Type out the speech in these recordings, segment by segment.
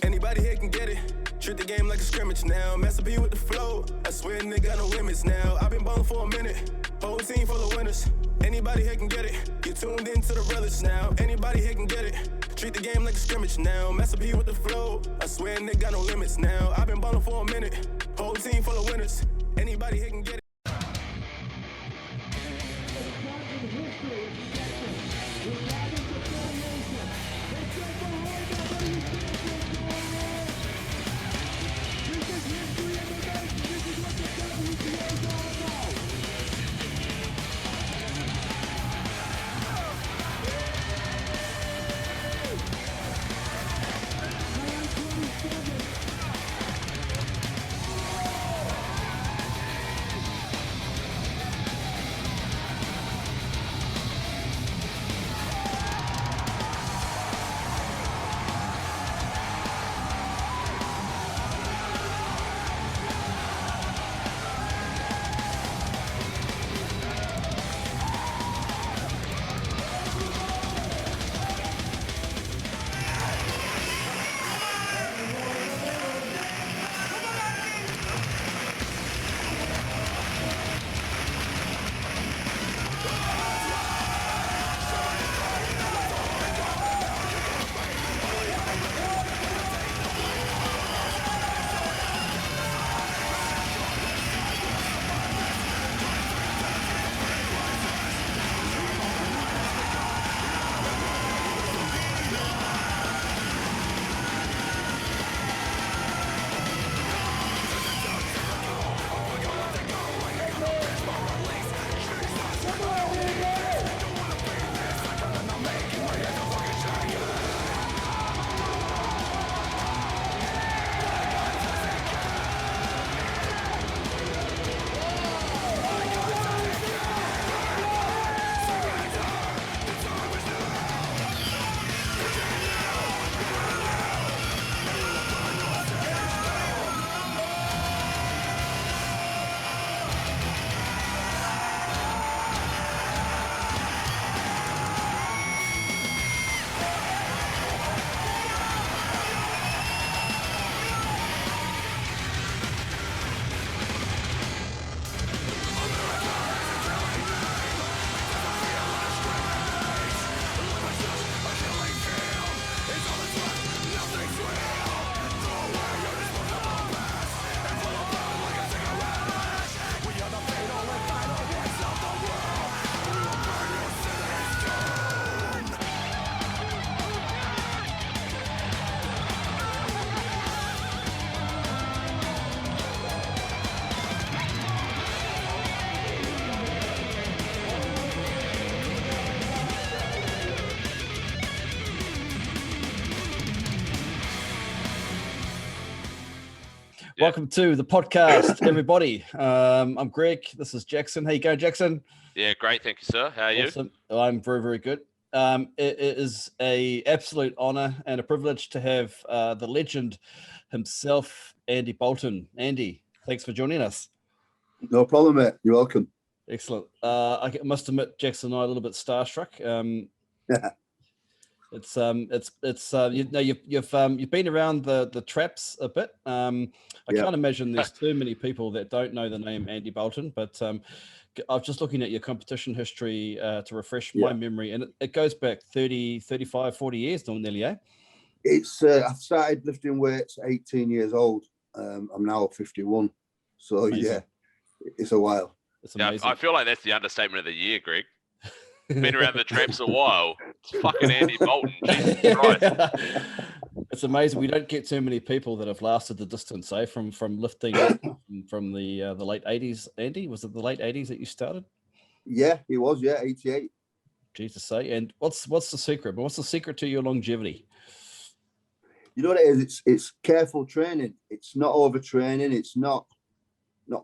Anybody here can get it. Treat the game like a scrimmage now. Master B with the flow. I swear nigga got no limits now. I've been ballin' for a minute. Whole team full of winners. Anybody here can get it. You tuned into the realest now. Anybody here can get it. Treat the game like a scrimmage now. Master B with the flow. I swear nigga got no limits now. I've been ballin' for a minute. Whole team full of winners. Anybody here can get it. Welcome to the podcast, everybody. I'm Greg. This is Jackson. How you going, Jackson? Yeah, great. Thank you, sir. How are you? Awesome. I'm very, very good. It is an absolute honor and a privilege to have the legend himself, Andy Bolton. Andy, thanks for joining us. No problem, mate. You're welcome. Excellent. I must admit, Jackson and I are a little bit starstruck. You've been around the traps a bit. I can't imagine there's too many people that don't know the name Andy Bolton, but I was just looking at your competition history to refresh my memory, and it goes back 30, 35, 40 years nearly, eh? It's I've started lifting weights at 18 years old. I'm now 51, so amazing. Yeah, it's a while. It's amazing. Yeah, I feel like that's the understatement of the year, Greg. Been around the traps a while. It's fucking Andy Bolton. Jesus Christ. It's amazing. We don't get too many people that have lasted the distance, eh? From lifting from the late 80s. Andy, was it the late 80s that you started? Yeah, it was. Yeah, 88. Jesus, say. And what's the secret? But what's the secret to your longevity? You know what it is? It's careful training. It's not overtraining. It's not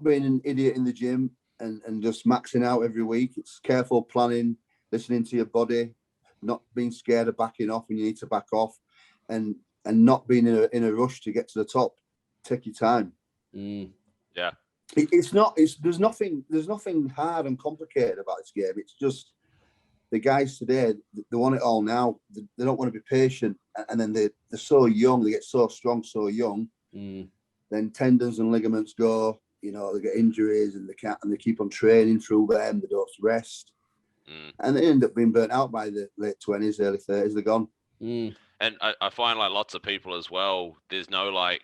being an idiot in the gym and just maxing out every week. It's careful planning, listening to your body, not being scared of backing off when you need to back off, and not being in a rush to get to the top. Take your time. Yeah. There's nothing hard and complicated about this game. the guys today, they want it all now. They don't want to be patient, and then they're so young. They get so strong so young. Then tendons and ligaments go. You know, they get injuries, and they keep on training through them. They don't rest, and they end up being burnt out by the late 20s, early 30s. They're gone. And I find like lots of people as well. There's no like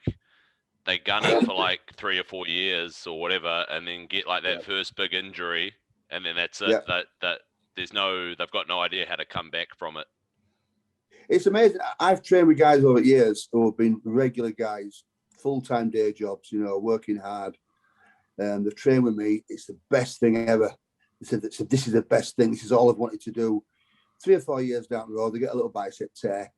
they gun it for like 3 or 4 years or whatever, and then get like that first big injury, and then that's it. That they've got no idea how to come back from it. It's amazing. I've trained with guys over years who have been regular guys, full-time day jobs, you know, working hard. They've trained with me. It's the best thing ever. They said, this is the best thing. This is all I've wanted to do. 3 or 4 years down the road, they get a little bicep tear.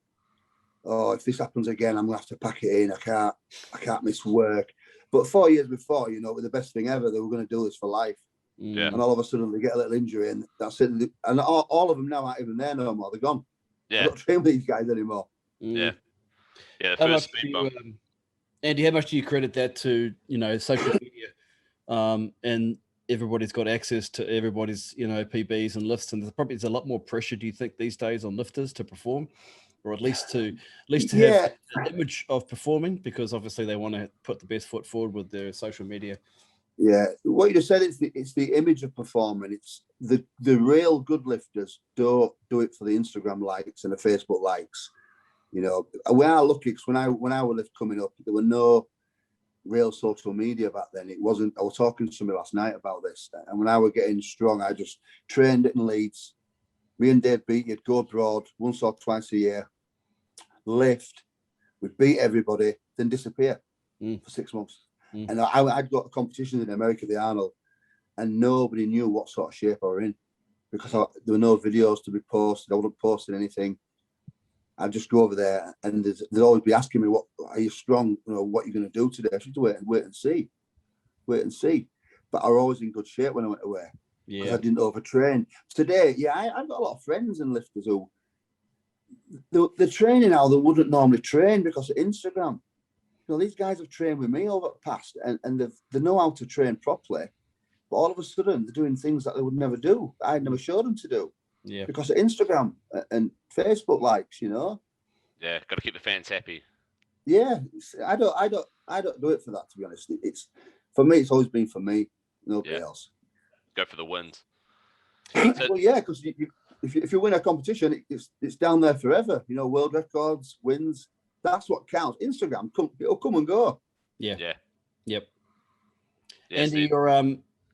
Oh, if this happens again, I'm gonna have to pack it in. I can't miss work. But 4 years before, you know, it was the best thing ever. They were going to do this for life. Yeah. And all of a sudden, they get a little injury, and that's it. And all of them now aren't even there no more. They're gone. Yeah. I don't train with these guys anymore. Yeah. Yeah. How First much speed do bump. you, Andy, how much do you credit that to, you know, social media? And everybody's got access to everybody's, you know, PBs and lifts, and there's a lot more pressure, do you think, these days on lifters to perform, or at least to have an image of performing, because obviously they want to put the best foot forward with their social media. Yeah, what you just said, it's the image of performing. It's the real good lifters don't do it for the Instagram likes and the Facebook likes. You know, when I look at, when I was lift coming up, there were no real social media back then. It wasn't. I was talking to somebody last night about this, and when I was getting strong, I just trained it in Leeds. Me and Dave beat, you'd go abroad once or twice a year, lift, we'd beat everybody, then disappear for 6 months. And I'd got competitions in America, the Arnold, and nobody knew what sort of shape I were in, because there were no videos to be posted. I wasn't posting anything. I'd just go over there, and they'd always be asking me, "What are you strong? You know, what are you going to do today?" I should wait and see. But I was always in good shape when I went away. Yeah, I didn't overtrain. Today, I've got a lot of friends and lifters who they're training now. They wouldn't normally train because of Instagram. You know, these guys have trained with me over the past, and they know how to train properly. But all of a sudden, they're doing things that they would never do. I never showed them to do. Yeah, because of Instagram and Facebook likes, you know. Yeah, got to keep the fans happy. Yeah, I don't do it for that, to be honest. It's for me. It's always been for me. Nobody else. Go for the wins. Well, yeah, because if you win a competition, it's down there forever. You know, world records, wins. That's what counts. Instagram, it'll come and go. Yeah. Yeah. Yep. Yes, Andy,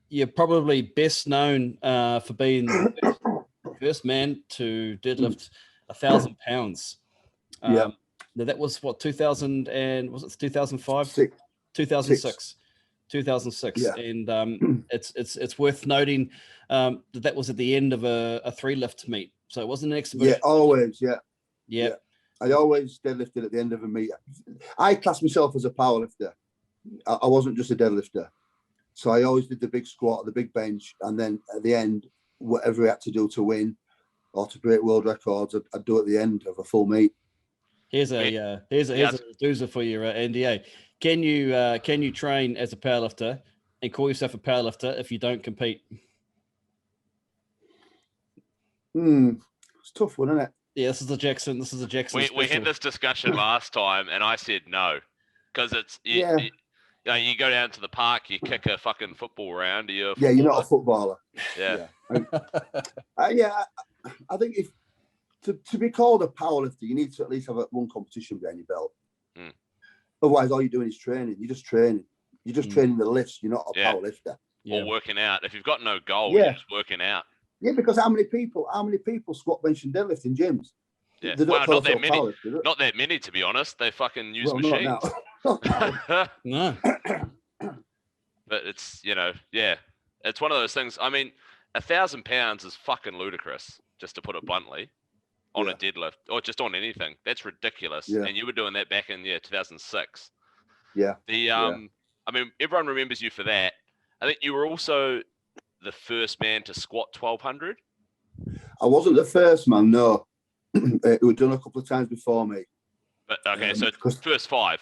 you're probably best known for being the first man to deadlift 1,000 pounds. Now that was what, 2000 and was it 2005? 2006. 2006. Yeah. And it's worth noting that was at the end of a 3-lift meet, so it wasn't an exhibition. Yeah, always. Yeah. I always deadlifted at the end of a meet. I class myself as a powerlifter. I wasn't just a deadlifter. So I always did the big squat, the big bench, and then at the end, whatever I had to do to win or to break world records, I'd do at the end of a full meet. Here's a doozer for you, Andy. Can you train as a powerlifter and call yourself a powerlifter if you don't compete? It's a tough one, isn't it? Yeah, this is a Jackson. We had this discussion last time, and I said no, because it's you go down to the park, you kick a fucking football around. You're not a footballer. Yeah. I think if to be called a powerlifter, you need to at least have one competition behind your belt. Otherwise, all you're doing is training. You're just training. You're just training the lifts. You're not a powerlifter. Or working out. If you've got no goal, you're just working out. Yeah, because how many people squat, bench, and deadlift in gyms? Yeah, well, not that many. Not that many, to be honest. They fucking use machines. No. But it's it's one of those things. I mean, 1,000 pounds is fucking ludicrous, just to put it bluntly, on a deadlift or just on anything. That's ridiculous. Yeah. And you were doing that back in 2006. Yeah. I mean, everyone remembers you for that. I think you were also the first man to squat 1,200. I wasn't the first man, no. It was done a couple of times before me. But okay, so first 5.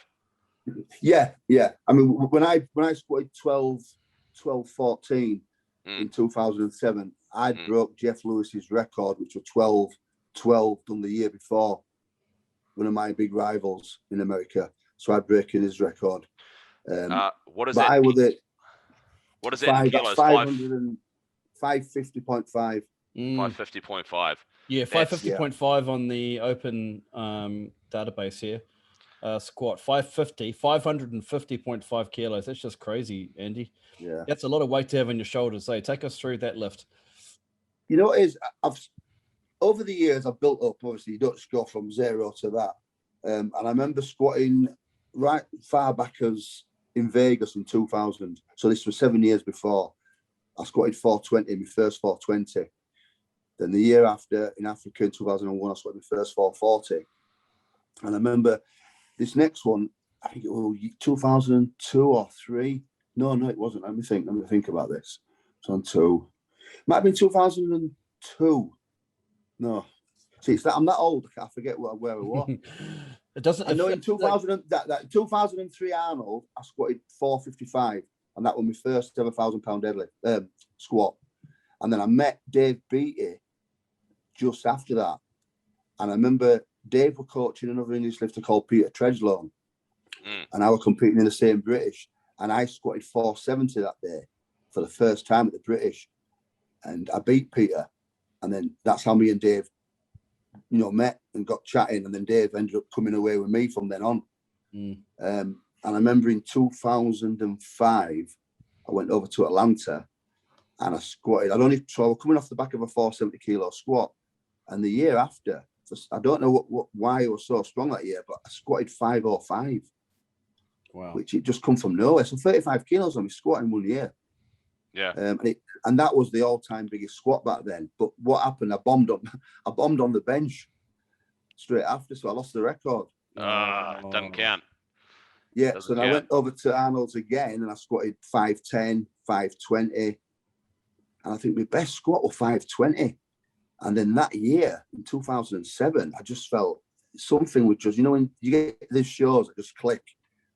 Yeah. I mean, when I squatted 12, 14, in 2007, I'd broke Jeff Lewis's record, which was 12 done the year before, one of my big rivals in America. So I'd broken his record. What is but that? I was at what is that in kilos? 550.5. 550.5. Yeah, 550.5 on the open database here. Squat 550.5 kilos. That's just crazy, Andy. Yeah, that's a lot of weight to have on your shoulders. Hey, take us through that lift. You know, I've over the years I've built up. Obviously, you don't just go from zero to that. And I remember squatting right far back as in Vegas in 2000. So this was 7 years before. I squatted 420, my first 420. Then the year after in Africa in 2001, I squatted my first 440. And I remember this next one, I think it was 2002 or 3. No, it wasn't. Let me think about this. It's on 2. Might have been 2002. No. See, I'm that old. I forget where I was. It doesn't. I know in 2000, that 2003 Arnold, I squatted 455, and that was my first ever 1,000-pound deadlift squat. And then I met Dave Beattie just after that, and I remember Dave was coaching another English lifter called Peter Tredgelow, and I was competing in the same British, and I squatted 470 that day for the first time at the British, and I beat Peter, and then that's how me and Dave, met and got chatting, and then Dave ended up coming away with me from then on. And I remember in 2005, I went over to Atlanta, and I squatted. I was coming off the back of a 470 kilo squat, and the year after, I don't know why I was so strong that year, but I squatted 505. Wow! Which it just come from nowhere. So 35 kilos on my squat in 1 year. Yeah. And that was the all-time biggest squat back then. But what happened? I bombed on the bench straight after, so I lost the record. Doesn't count. Yeah. Doesn't so then I went over to Arnold's again, and I squatted 510, 520, and I think my best squat was 520. And then that year in 2007, I just felt something would just, when you get these shows that just click,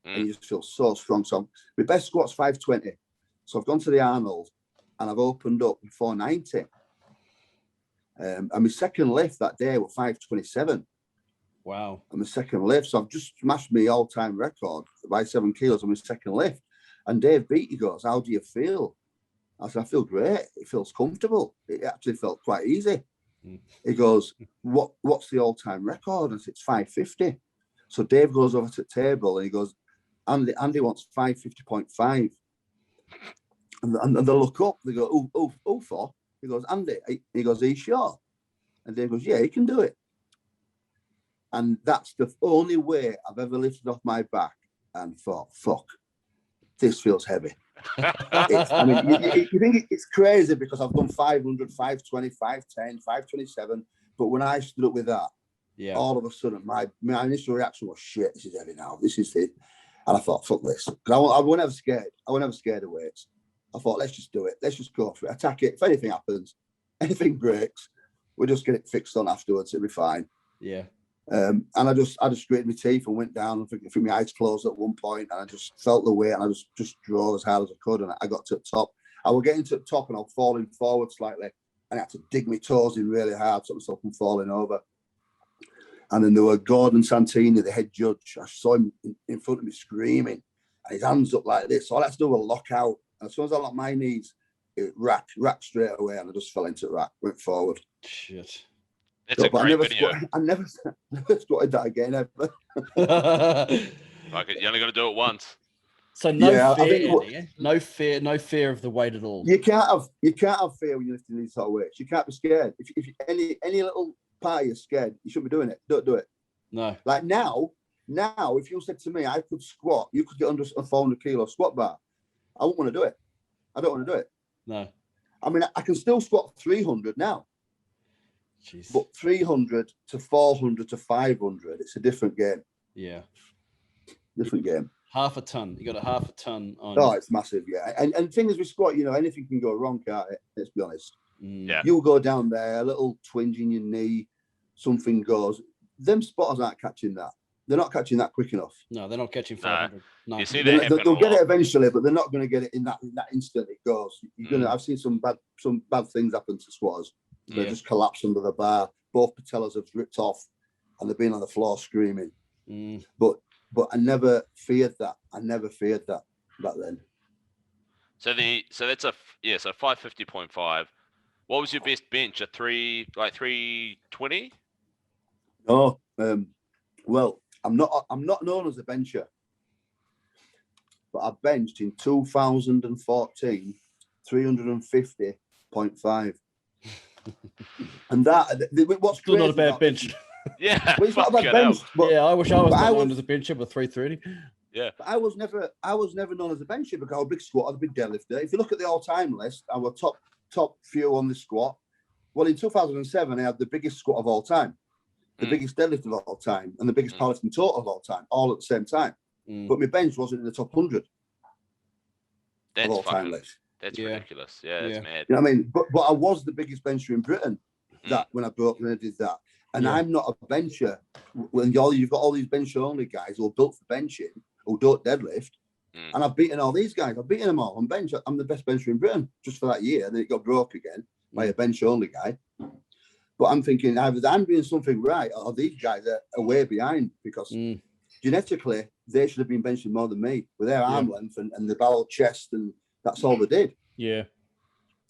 and you just feel so strong. So my best squat's 520. So I've gone to the Arnold, and I've opened up 490. And my second lift that day was 527. Wow. And my second lift. So I've just smashed my all-time record by 7 kilos on my second lift. And Dave Beattie goes, "How do you feel?" I said, "I feel great. It feels comfortable." It actually felt quite easy. He goes, what's the all-time record? I said, "It's 550. So Dave goes over to the table, and he goes, Andy wants 550.5. And they look up, they go, oh, for. He goes, "Andy," he goes, "Are you sure?" And Dave goes, "Yeah, he can do it." And that's the only way I've ever lifted off my back and thought, fuck, this feels heavy. You think it's crazy because I've done 500, 520, 510, 527. But when I stood up with that, all of a sudden, my initial reaction was, shit, this is heavy now. This is it. And I thought, fuck this. Because I was never scared. I was never scared of weights. I thought, let's just do it. Let's just go for it. Attack it. If anything happens, anything breaks, we'll just get it fixed on afterwards. It'll be fine. Yeah. And I just gritted my teeth and went down. I think my eyes closed at one point, and I just felt the weight, and I just drove as hard as I could, and I got to the top. I was getting to the top, and I was falling forward slightly, and I had to dig my toes in really hard, so myself from falling over. And then there were Gordon Santini, the head judge. I saw him in front of me screaming, and his hands up like this. So all I had to do was lock out. And as soon as I locked my knees, it racked straight away, and I just fell into the rack, went forward. Shit. It's a great video. I never squatted that again ever. You're only going to do it once. So no fear, no fear of the weight at all. You can't have fear when you're lifting these sort of weights. You can't be scared. If any little part of you're scared, you shouldn't be doing it. Don't do it. No. Like now, if you said to me, I could squat, you could get under a 400 kilo squat bar, I wouldn't want to do it. I don't want to do it. No. I mean, I can still squat 300 now. Jeez. But 300 to 400 to 500, it's a different game. Yeah. Different game. Half a ton. You got a half a ton on. Oh, it's massive, yeah. And thing is with squat, anything can go wrong, can't it? Let's be honest. Yeah. You'll go down there, a little twinge in your knee, something goes. Them spotters aren't catching that. they're not catching that quick enough. No, they're not catching 500. No. You see that they'll get it eventually, but they're not going to get it in that instant it goes. You're gonna. I've seen some bad things happen to squatters. They just collapse under the bar. Both patellas have ripped off, and they've been on the floor screaming. But I never feared that. I never feared that back then. So that's a 550.5. What was your best bench? A 320? No, well, I'm not known as a bencher, but I benched in 2014 350.5. And what's still crazy not a bad bench. Yeah, well, it's not a bad bench. But, I wish I was known as a bencher with 330. Yeah, but I was never known as a bencher because I was a big squatter, a big deadlifter. If you look at the all-time list, I was top few on the squat. Well, in 2007, I had the biggest squat of all time, the biggest deadlift of all time, and the biggest powerlifting total of all time, all at the same time. But my bench wasn't in the top 100 of all-time list. That's ridiculous. Yeah, that's mad. You know what I mean? But I was the biggest bencher in Britain when I did that. And I'm not a bencher. When you've got all these bench-only guys who are built for benching, who don't deadlift, and I've beaten all these guys. I've beaten them all on bench. I'm the best bencher in Britain just for that year. And then it got broke again by a bench-only guy. But I'm thinking either I'm doing something right or these guys are way behind because genetically they should have been benching more than me with their arm length and the barrel chest, and that's all they did. Yeah.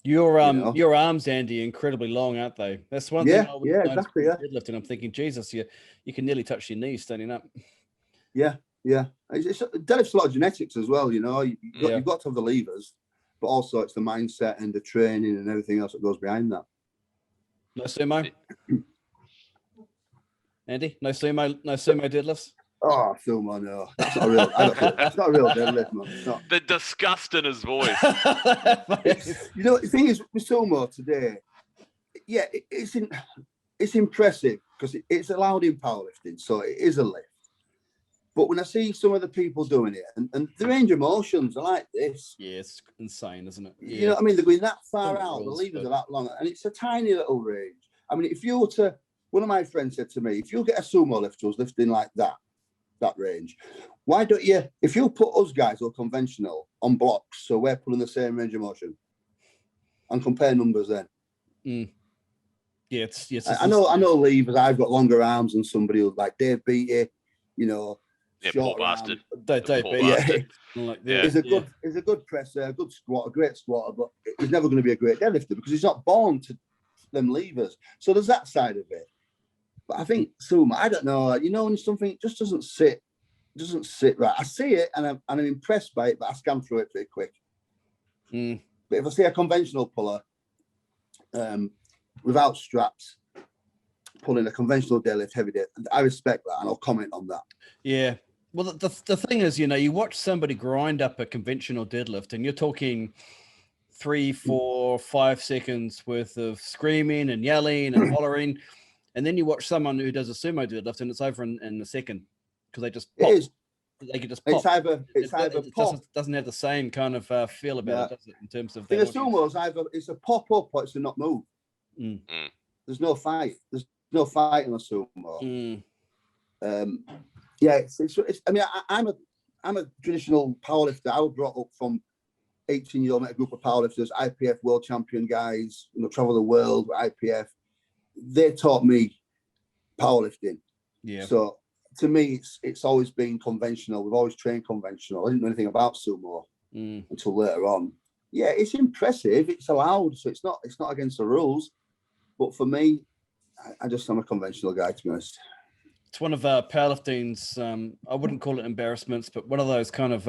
Your arms, Andy, are incredibly long, aren't they? That's one thing I would exactly. Deadlifting. I'm thinking, Jesus, you can nearly touch your knees standing up. Yeah. It's deadlift's a lot of genetics as well, you know. You've got to have the levers, but also it's the mindset and the training and everything else that goes behind that. No sumo? Andy? No sumo deadlifts? Oh, sumo, no. That's not real. That's not a real deadlift, man. It's not. The disgust in his voice. You know, the thing is with sumo today, it's impressive because it's allowed in powerlifting, so it is a lift. But when I see some of the people doing it and the range of motions are like this. Yeah, it's insane, isn't it? You know what I mean? They're going that far out, the levers are that long, and it's a tiny little range. I mean, if you were to, one of my friends said to me, if you get a sumo lifter who's lifting like that range, why don't you, if you put us guys who are conventional on blocks, so we're pulling the same range of motion, and compare numbers then. Yeah, I know levers. I've got longer arms than somebody who like Dave Beatty, you know. Yeah, poor bastard. He's a good presser, a good squatter, a great squatter, but he's never going to be a great deadlifter because he's not born to them levers. So there's that side of it. But I think sumo, I don't know, you know, when something just doesn't sit right. I see it and I'm impressed by it, but I scan through it pretty quick. But if I see a conventional puller without straps pulling a conventional deadlift heavy deadlift, I respect that and I'll comment on that. Yeah. Well, the thing is, you know, you watch somebody grind up a conventional deadlift and you're talking 3, 4, 5 seconds worth of screaming and yelling and hollering. And then you watch someone who does a sumo deadlift and it's over in a second because they just pop. They can just pop. It's either pop. Doesn't have the same kind of feel about it, does it? In terms of the sumo is either it's a pop up or it's a not move. There's no fight. There's no fight in a sumo. It's I mean, I'm a traditional powerlifter. I was brought up from 18-year-old, met a group of powerlifters, IPF world champion guys, you know, travel the world with IPF. They taught me powerlifting. Yeah. So to me, it's always been conventional. We've always trained conventional. I didn't know anything about sumo until later on. Yeah, it's impressive. It's allowed, so it's not against the rules. But for me, I'm a conventional guy, to be honest. It's one of powerlifting's, I wouldn't call it embarrassments, but one of those kind of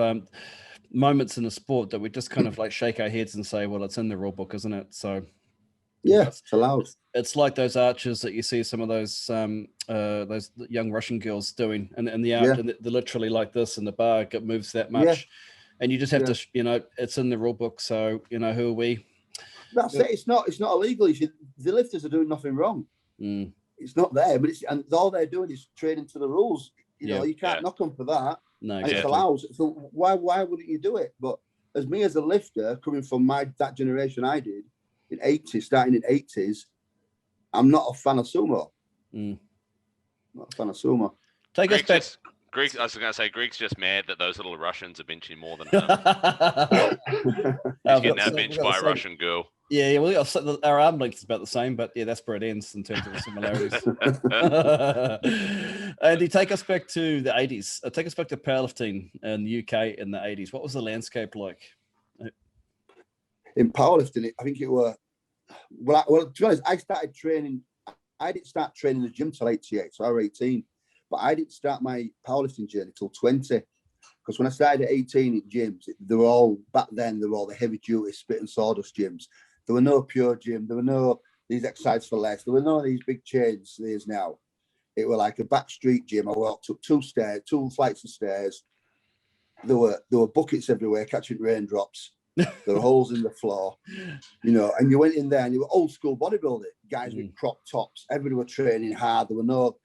moments in the sport that we just kind of like shake our heads and say, well, it's in the rule book, isn't it? So yeah, it's allowed. It's like those arches that you see some of those young Russian girls doing, and the arch, and they're literally like this, and the bar moves that much, and you just have to, you know, it's in the rule book. So you know, who are we? That's it. It's not illegal. The lifters are doing nothing wrong. It's not there, but and all they're doing is training to the rules. You know, you can't knock them for that. No, exactly. And it's allowed. So why wouldn't you do it? But as me as a lifter, coming from that generation I did in 80s, starting in 80s, I'm not a fan of sumo. Not a fan of sumo. Take us back. Greeks, I was going to say, Greg's just mad that those little Russians are benching more than him. He's getting outbenched by a Russian girl. Yeah, well, our arm length is about the same, but yeah, that's where it ends in terms of the similarities. Andy, take us back to the 80s. Take us back to powerlifting in the UK in the 80s. What was the landscape like? In powerlifting, I think it were, well, to be honest, I started training. I didn't start training in the gym till 88, so I was 18. But I didn't start my powerlifting journey till 20. Because when I started at 18 in gyms, they were all the heavy duty spit and sawdust gyms. There were no pure gym. There were no these exercises for less. There were none of these big chains there's now. It were like a back street gym. I walked up 2 flights of stairs. There were buckets everywhere catching raindrops. There were holes in the floor, you know, and you went in there and you were old school bodybuilding, guys with crop tops. Everybody were training hard. There were no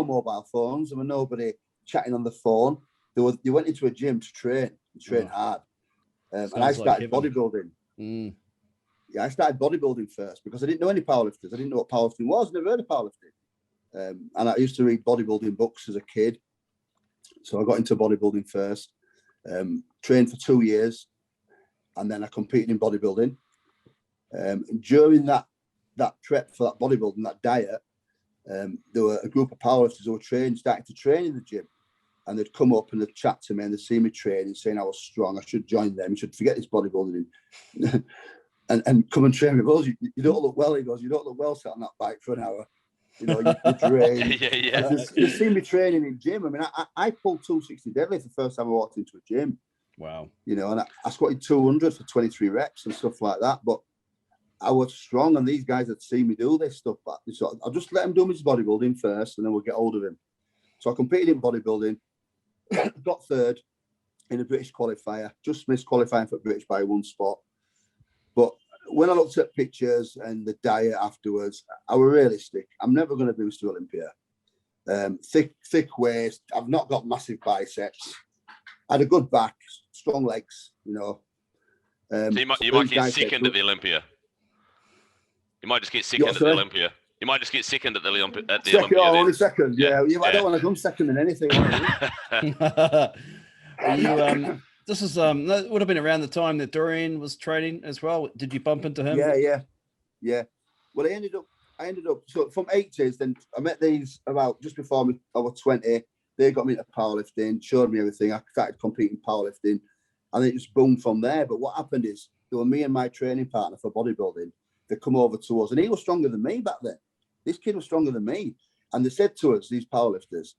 mobile phones. There were nobody chatting on the phone. You went into a gym to train hard. And I started bodybuilding. Yeah, I started bodybuilding first because I didn't know any powerlifters. I didn't know what powerlifting was. Never heard of powerlifting. And I used to read bodybuilding books as a kid. So I got into bodybuilding first, trained for 2 years, and then I competed in bodybuilding. And during that prep for that bodybuilding, that diet, there were a group of powerlifters who were starting to train in the gym. And they'd come up and they'd chat to me and they'd see me training, saying I was strong. I should join them. You should forget this bodybuilding and come and train with us. You don't look well. He goes, you don't look well sat on that bike for an hour. You know, you're drained. Yeah. You see me training in gym. I mean, I pulled 260 deadlift the first time I walked into a gym. Wow. You know, and I squatted 200 for 23 reps and stuff like that. But I was strong, and these guys had seen me do this stuff. So I'll just let him do his bodybuilding first, and then we'll get hold of him. So I competed in bodybuilding. Got third in a British qualifier, just missed qualifying for British by 1 spot. But when I looked at pictures and the diet afterwards, I was realistic. I'm never going to be Mr. Olympia. Thick waist. I've not got massive biceps. I had a good back, strong legs, you know. So you might get second at the Olympia. You might just get second at the Olympia. You might just get second at the Olympia. Second, only second. Yeah. I don't want to come second in anything. This is that would have been around the time that Dorian was training as well. Did you bump into him? Yeah. Well, I ended up so from 80s. Then I met these about just before I was 20. They got me into powerlifting, showed me everything. I started competing powerlifting, and it just boomed from there. But what happened is, there were me and my training partner for bodybuilding. They come over to us, and he was stronger than me back then. This kid was stronger than me. And they said to us, these powerlifters,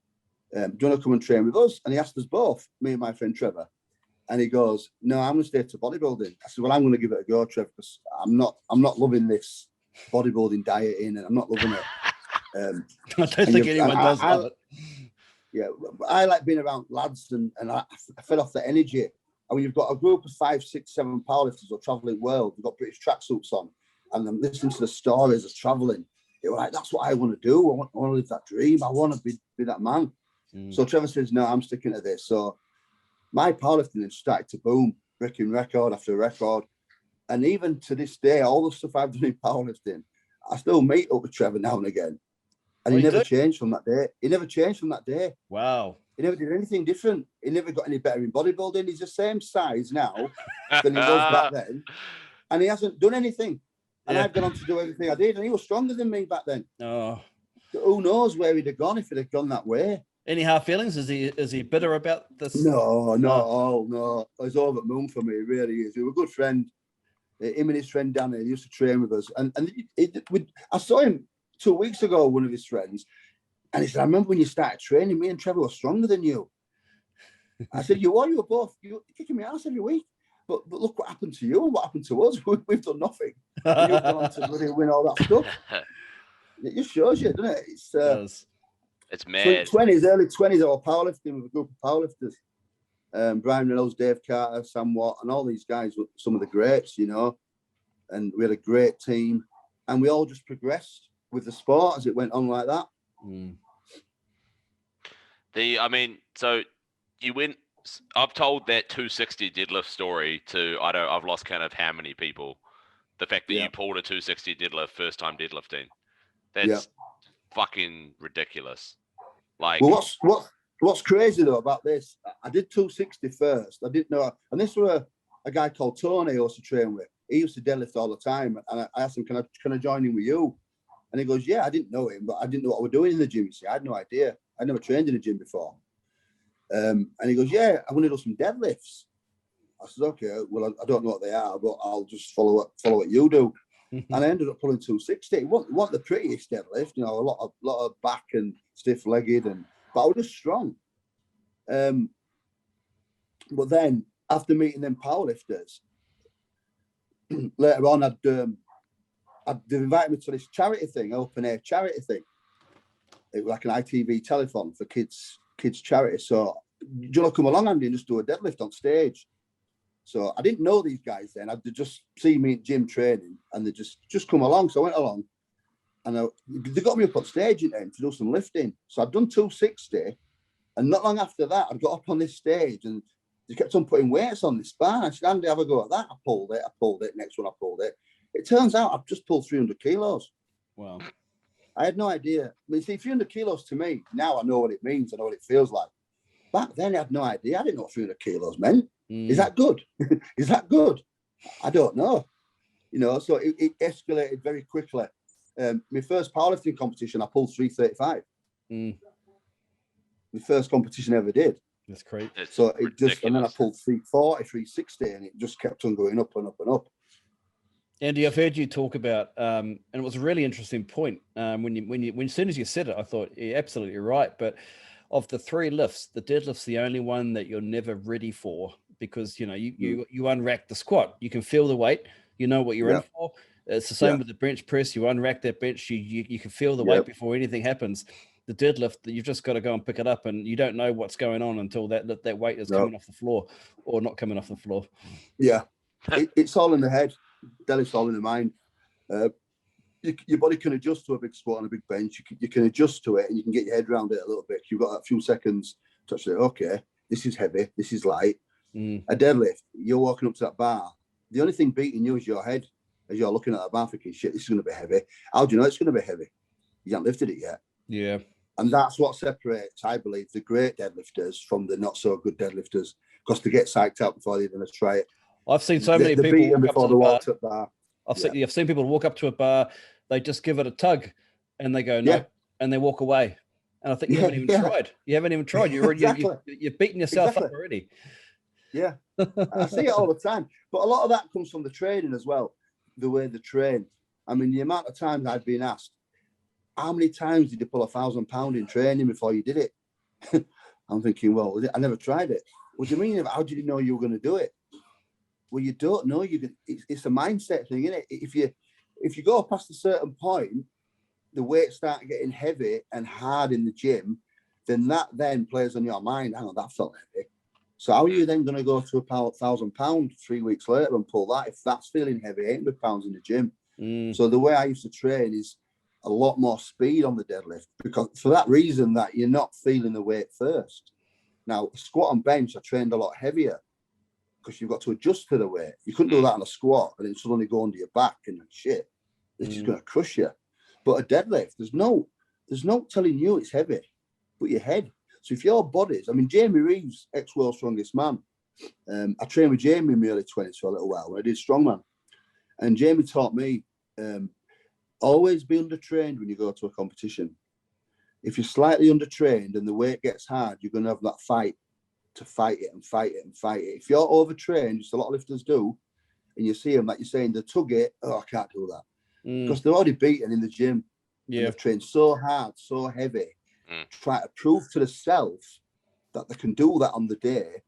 do you want to come and train with us? And he asked us both, me and my friend Trevor. And he goes, no, I'm going to stay to bodybuilding. I said, well, I'm going to give it a go, Trevor, because I'm not loving this bodybuilding dieting, and I'm not loving it. I don't think anyone does love it. Yeah, I like being around lads, and I fed off the energy. And when you've got a group of 5, 6, 7 powerlifters who are traveling world, we've got British tracksuits on, and I'm listening to the stories of traveling. You're like, that's what I want to do. I want to live that dream. I want to be that man. So Trevor says, no, I'm sticking to this. So my powerlifting started to boom, breaking record after record. And even to this day, all the stuff I've done in powerlifting, I still meet up with Trevor now and again. And he never changed from that day. He never changed from that day. Wow. He never did anything different. He never got any better in bodybuilding. He's the same size now than he was back then. And he hasn't done anything. And I've gone on to do everything I did. And he was stronger than me back then. Oh. So who knows where he'd have gone if he'd have gone that way. Any hard feelings? Is he bitter about this? No. He's over the moon for me. He really is. He was a good friend. Him and his friend Danny used to train with us. And I saw him 2 weeks ago, one of his friends. And he said, I remember when you started training, me and Trevor were stronger than you. I said, you were both kicking me ass every week. But look what happened to you and what happened to us. We've done nothing. You've gone on to really win all that stuff. It just shows you, doesn't it? It's mad. Early 20s, I was powerlifting with a group of powerlifters. Brian Reynolds, Dave Carter, Sam Watt, and all these guys were some of the greats, you know. And we had a great team. And we all just progressed with the sport as it went on like that. So you went. I've told that 260 deadlift story to I've lost count of how many people. The fact that you pulled a 260 deadlift first time deadlifting, that's fucking ridiculous. Like, well, what's crazy though about this? I did 260 first. I didn't know, and this was a guy called Tony I used to train with. He used to deadlift all the time, and I asked him, "Can I join in with you?" And he goes, "Yeah." I didn't know him, but I didn't know what we're doing in the gym. You see, I had no idea. I'd never trained in a gym before. And he goes, "Yeah, I'm going to do some deadlifts." I said, "Okay, well, I don't know what they are, but I'll just follow what you do." And I ended up pulling 260. It wasn't the prettiest deadlift, you know, a lot of back and stiff-legged, but I was just strong. But then after meeting them powerlifters, later on, they've invited me to this charity thing, open air charity thing. It was like an ITV telethon for kids charity. So, do you want to come along, Andy, and just do a deadlift on stage? So I didn't know these guys then. I'd just see me at gym training, and they just come along. So I went along, and they got me up on stage in to do some lifting. So I'd done 260, and not long after that, I got up on this stage, and they kept on putting weights on this bar. I said, "Andy, have a go at that." I pulled it. Next one, I pulled it. It turns out I've just pulled 300 kilos. Wow. I had no idea. I mean, see, 300 kilos to me, now I know what it means. I know what it feels like. Back then, I had no idea. I didn't know what 300 kilos meant. Is that good? Is that good? I don't know. You know, so it escalated very quickly. My first powerlifting competition, I pulled 335. My first competition I ever did. That's great. So it just, and then I pulled 340, 360, and it just kept on going up and up and up. Andy, I've heard you talk about, and it was a really interesting point. When as soon as you said it, I thought you're absolutely right. But of the three lifts, the deadlift's the only one that you're never ready for, because you know you unrack the squat, you can feel the weight, you know what you're in for. It's the same with the bench press. You unrack that bench, you can feel the weight before anything happens. The deadlift, you've just got to go and pick it up, and you don't know what's going on until that weight is coming off the floor or not coming off the floor. Yeah, it's all in the head. Deadlift's all in the mind. Your body can adjust to a big squat and a big bench. You can adjust to it, and you can get your head around it a little bit. You've got a few seconds to actually, okay, this is heavy, this is light. A deadlift, you're walking up to that bar. The only thing beating you is your head as you're looking at that bar thinking, shit, this is going to be heavy. How do you know it's going to be heavy? You haven't lifted it yet. Yeah. And that's what separates, I believe, the great deadlifters from the not so good deadlifters, because they get psyched out before they're going to try it. I've seen so many people walk up to the bar. To the bar. I've seen people walk up to a bar, they just give it a tug, and they go no, and they walk away. And I think you haven't even tried. You haven't even tried. You're already you've beaten yourself up already. Yeah, I see it all the time. But a lot of that comes from the training as well, the way they train. I mean, the amount of times I've been asked, how many times did you pull 1,000 pounds in training before you did it? I'm thinking, well, I never tried it. What do you mean? How did you know you were going to do it? Well, you don't know. It's a mindset thing, isn't it? If you go past a certain point, the weights start getting heavy and hard in the gym, then that plays on your mind. Hang on, that felt heavy. So how are you then going to go to 1,000 pounds 3 weeks later and pull that if that's feeling heavy, 800 pounds in the gym? So the way I used to train is a lot more speed on the deadlift, because for that reason that you're not feeling the weight first. Now, squat and bench, I trained a lot heavier because you've got to adjust to the weight. You couldn't do that on a squat and then suddenly go under your back and shit. It's just going to crush you. But a deadlift, there's no telling you it's heavy, but your head. So if your body's, I mean, Jamie Reeves, ex-world's strongest man. I trained with Jamie in my early 20s for a little while when I did strongman. And Jamie taught me, always be undertrained when you go to a competition. If you're slightly undertrained and the weight gets hard, you're going to have that fight to fight it and fight it and fight it. If you're overtrained, which a lot of lifters do, and you see them, like you're saying, they tug it, I can't do that. Because they're already beaten in the gym. Yeah. They've trained so hard, so heavy, try to prove to themselves that they can do that on the day.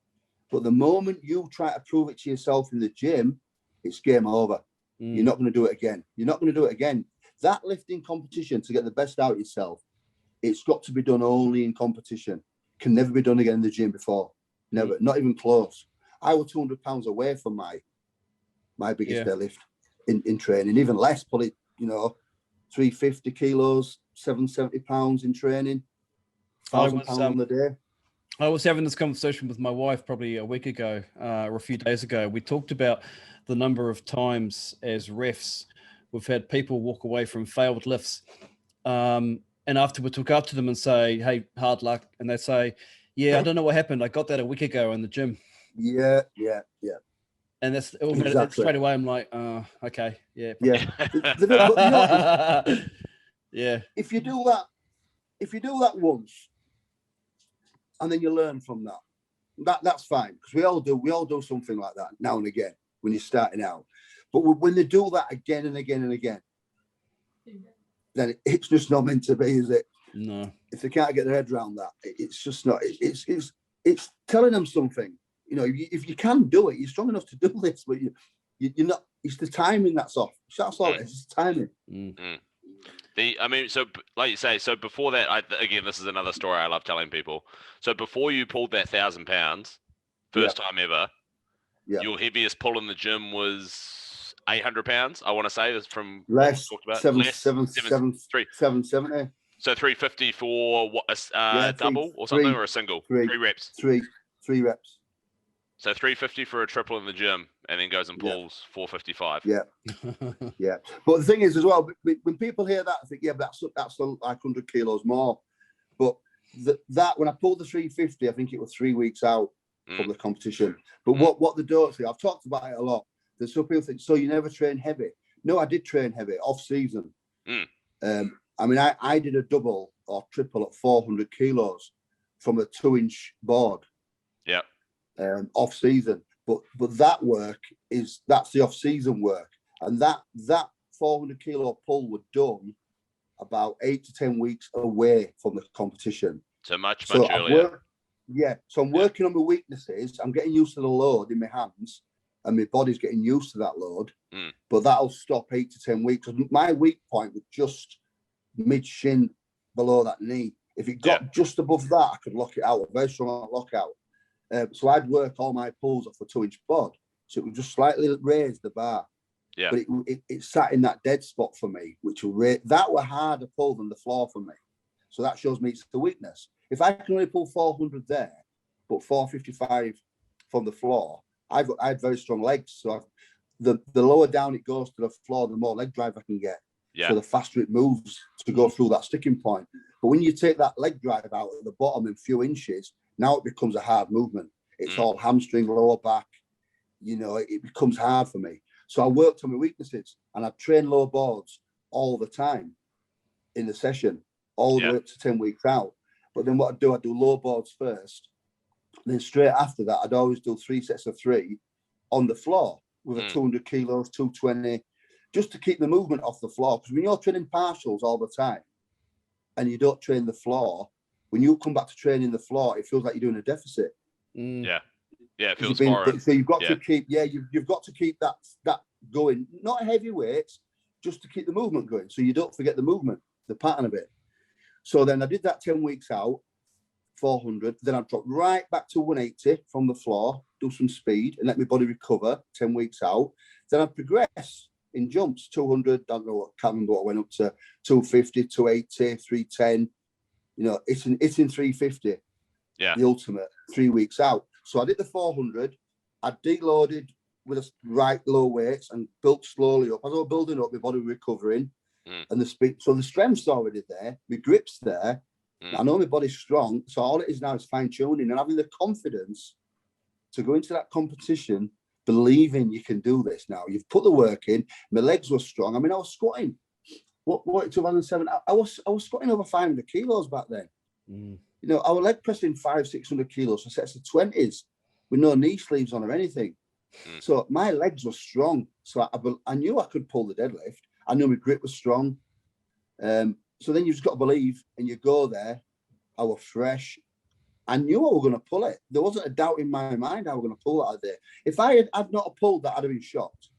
But the moment you try to prove it to yourself in the gym, it's game over. You're not going to do it again. You're not going to do it again. That lifting competition, to get the best out of yourself, it's got to be done only in competition. Can never be done again in the gym before. Never, not even close. I was 200 pounds away from my biggest deadlift in training, even less, probably, 350 kilos, 770 pounds in training, 1,000 pounds on the day. I was having this conversation with my wife probably a week ago or a few days ago. We talked about the number of times as refs we've had people walk away from failed lifts. And And afterwards, we'll go up to them and say, "Hey, hard luck," and they say, "Yeah, I don't know what happened. I got that a week ago in the gym." Yeah. And that's Exactly. straight away. I'm like, okay, yeah, yeah. But you know, yeah. If you do that once, and then you learn from that's fine, because we all do something like that now and again when you're starting out. But when they do that again and again and again, then it's just not meant to be, is it? No. If they can't get their head around that, it's just not. It's telling them something. You know, if you can do it, you're strong enough to do this, but you're not. It's the timing that's off. That's all. It's the timing. So like you say, so before that, again, this is another story I love telling people. So before you pulled that 1,000 pounds, first time ever, your heaviest pull in the gym was 800 pounds. I want to say that's from less. What we talked about. 770. So 350 for what? Double or something, or a single? Three reps. Three reps. So 350 for a triple in the gym, and then goes and pulls 455. Yeah. But the thing is, as well, when people hear that, I think, but that's like 100 kilos more. But that when I pulled the 350, I think it was 3 weeks out from the competition. But what they don't see, I've talked about it a lot. There's some people think, so you never train heavy? No, I did train heavy off season. I mean, I did a double or triple at 400 kilos from a 2-inch board. Yeah. Off season, but that work that's the off season work, and that 400 kilo pull was done about 8 to 10 weeks away from the competition. So much earlier. So I'm working on my weaknesses. I'm getting used to the load in my hands, and my body's getting used to that load. But that'll stop 8 to 10 weeks. My weak point was just mid shin below that knee. If it got just above that, I could lock it out. Very strong lockout. So I'd work all my pulls off a 2-inch board, so it would just slightly raise the bar. Yeah. But it sat in that dead spot for me, which that were harder pull than the floor for me. So that shows me it's the weakness. If I can only pull 400 there, but 455 from the floor, I had very strong legs. So the lower down it goes to the floor, the more leg drive I can get. So the faster it moves to go through that sticking point. But when you take that leg drive out at the bottom in a few inches, now it becomes a hard movement. It's all hamstring, lower back. You know, it becomes hard for me. So I worked on my weaknesses, and I train low boards all the time in the session, all the way up to 10 weeks out. But then what I do low boards first. Then straight after that, I'd always do 3 sets of 3 on the floor with a 200 kilos, 220, just to keep the movement off the floor. Because when you're training partials all the time and you don't train the floor, when you come back to training the floor, it feels like you're doing a deficit. It feels foreign. So you've got to keep, you've got to keep that going. Not heavy weights, just to keep the movement going, so you don't forget the movement, the pattern of it. So then I did that 10 weeks out, 400. Then I dropped right back to 180 from the floor, do some speed, and let my body recover 10 weeks out. Then I progress in jumps, 200. Can't remember what I went up to, 250, 280, 310. You know, it's in 350. Yeah. The ultimate 3 weeks out. So I did the 400. I deloaded with a right low weights and built slowly up. As I was building up, my body recovering, and the speed. So the strength's already there. My grip's there. I know my body's strong. So all it is now is fine tuning and having the confidence to go into that competition, believing you can do this. Now you've put the work in. My legs were strong. I mean, I was squatting. What 2007? I was squatting over 500 kilos back then. You know, I was leg pressing 500-600 kilos for sets of 20s with no knee sleeves on or anything. So my legs were strong. So I knew I could pull the deadlift. I knew my grip was strong. So then you just got to believe, and you go there. I was fresh. I knew I was going to pull it. There wasn't a doubt in my mind I was going to pull that out of there. If I had not pulled that, I'd have been shocked.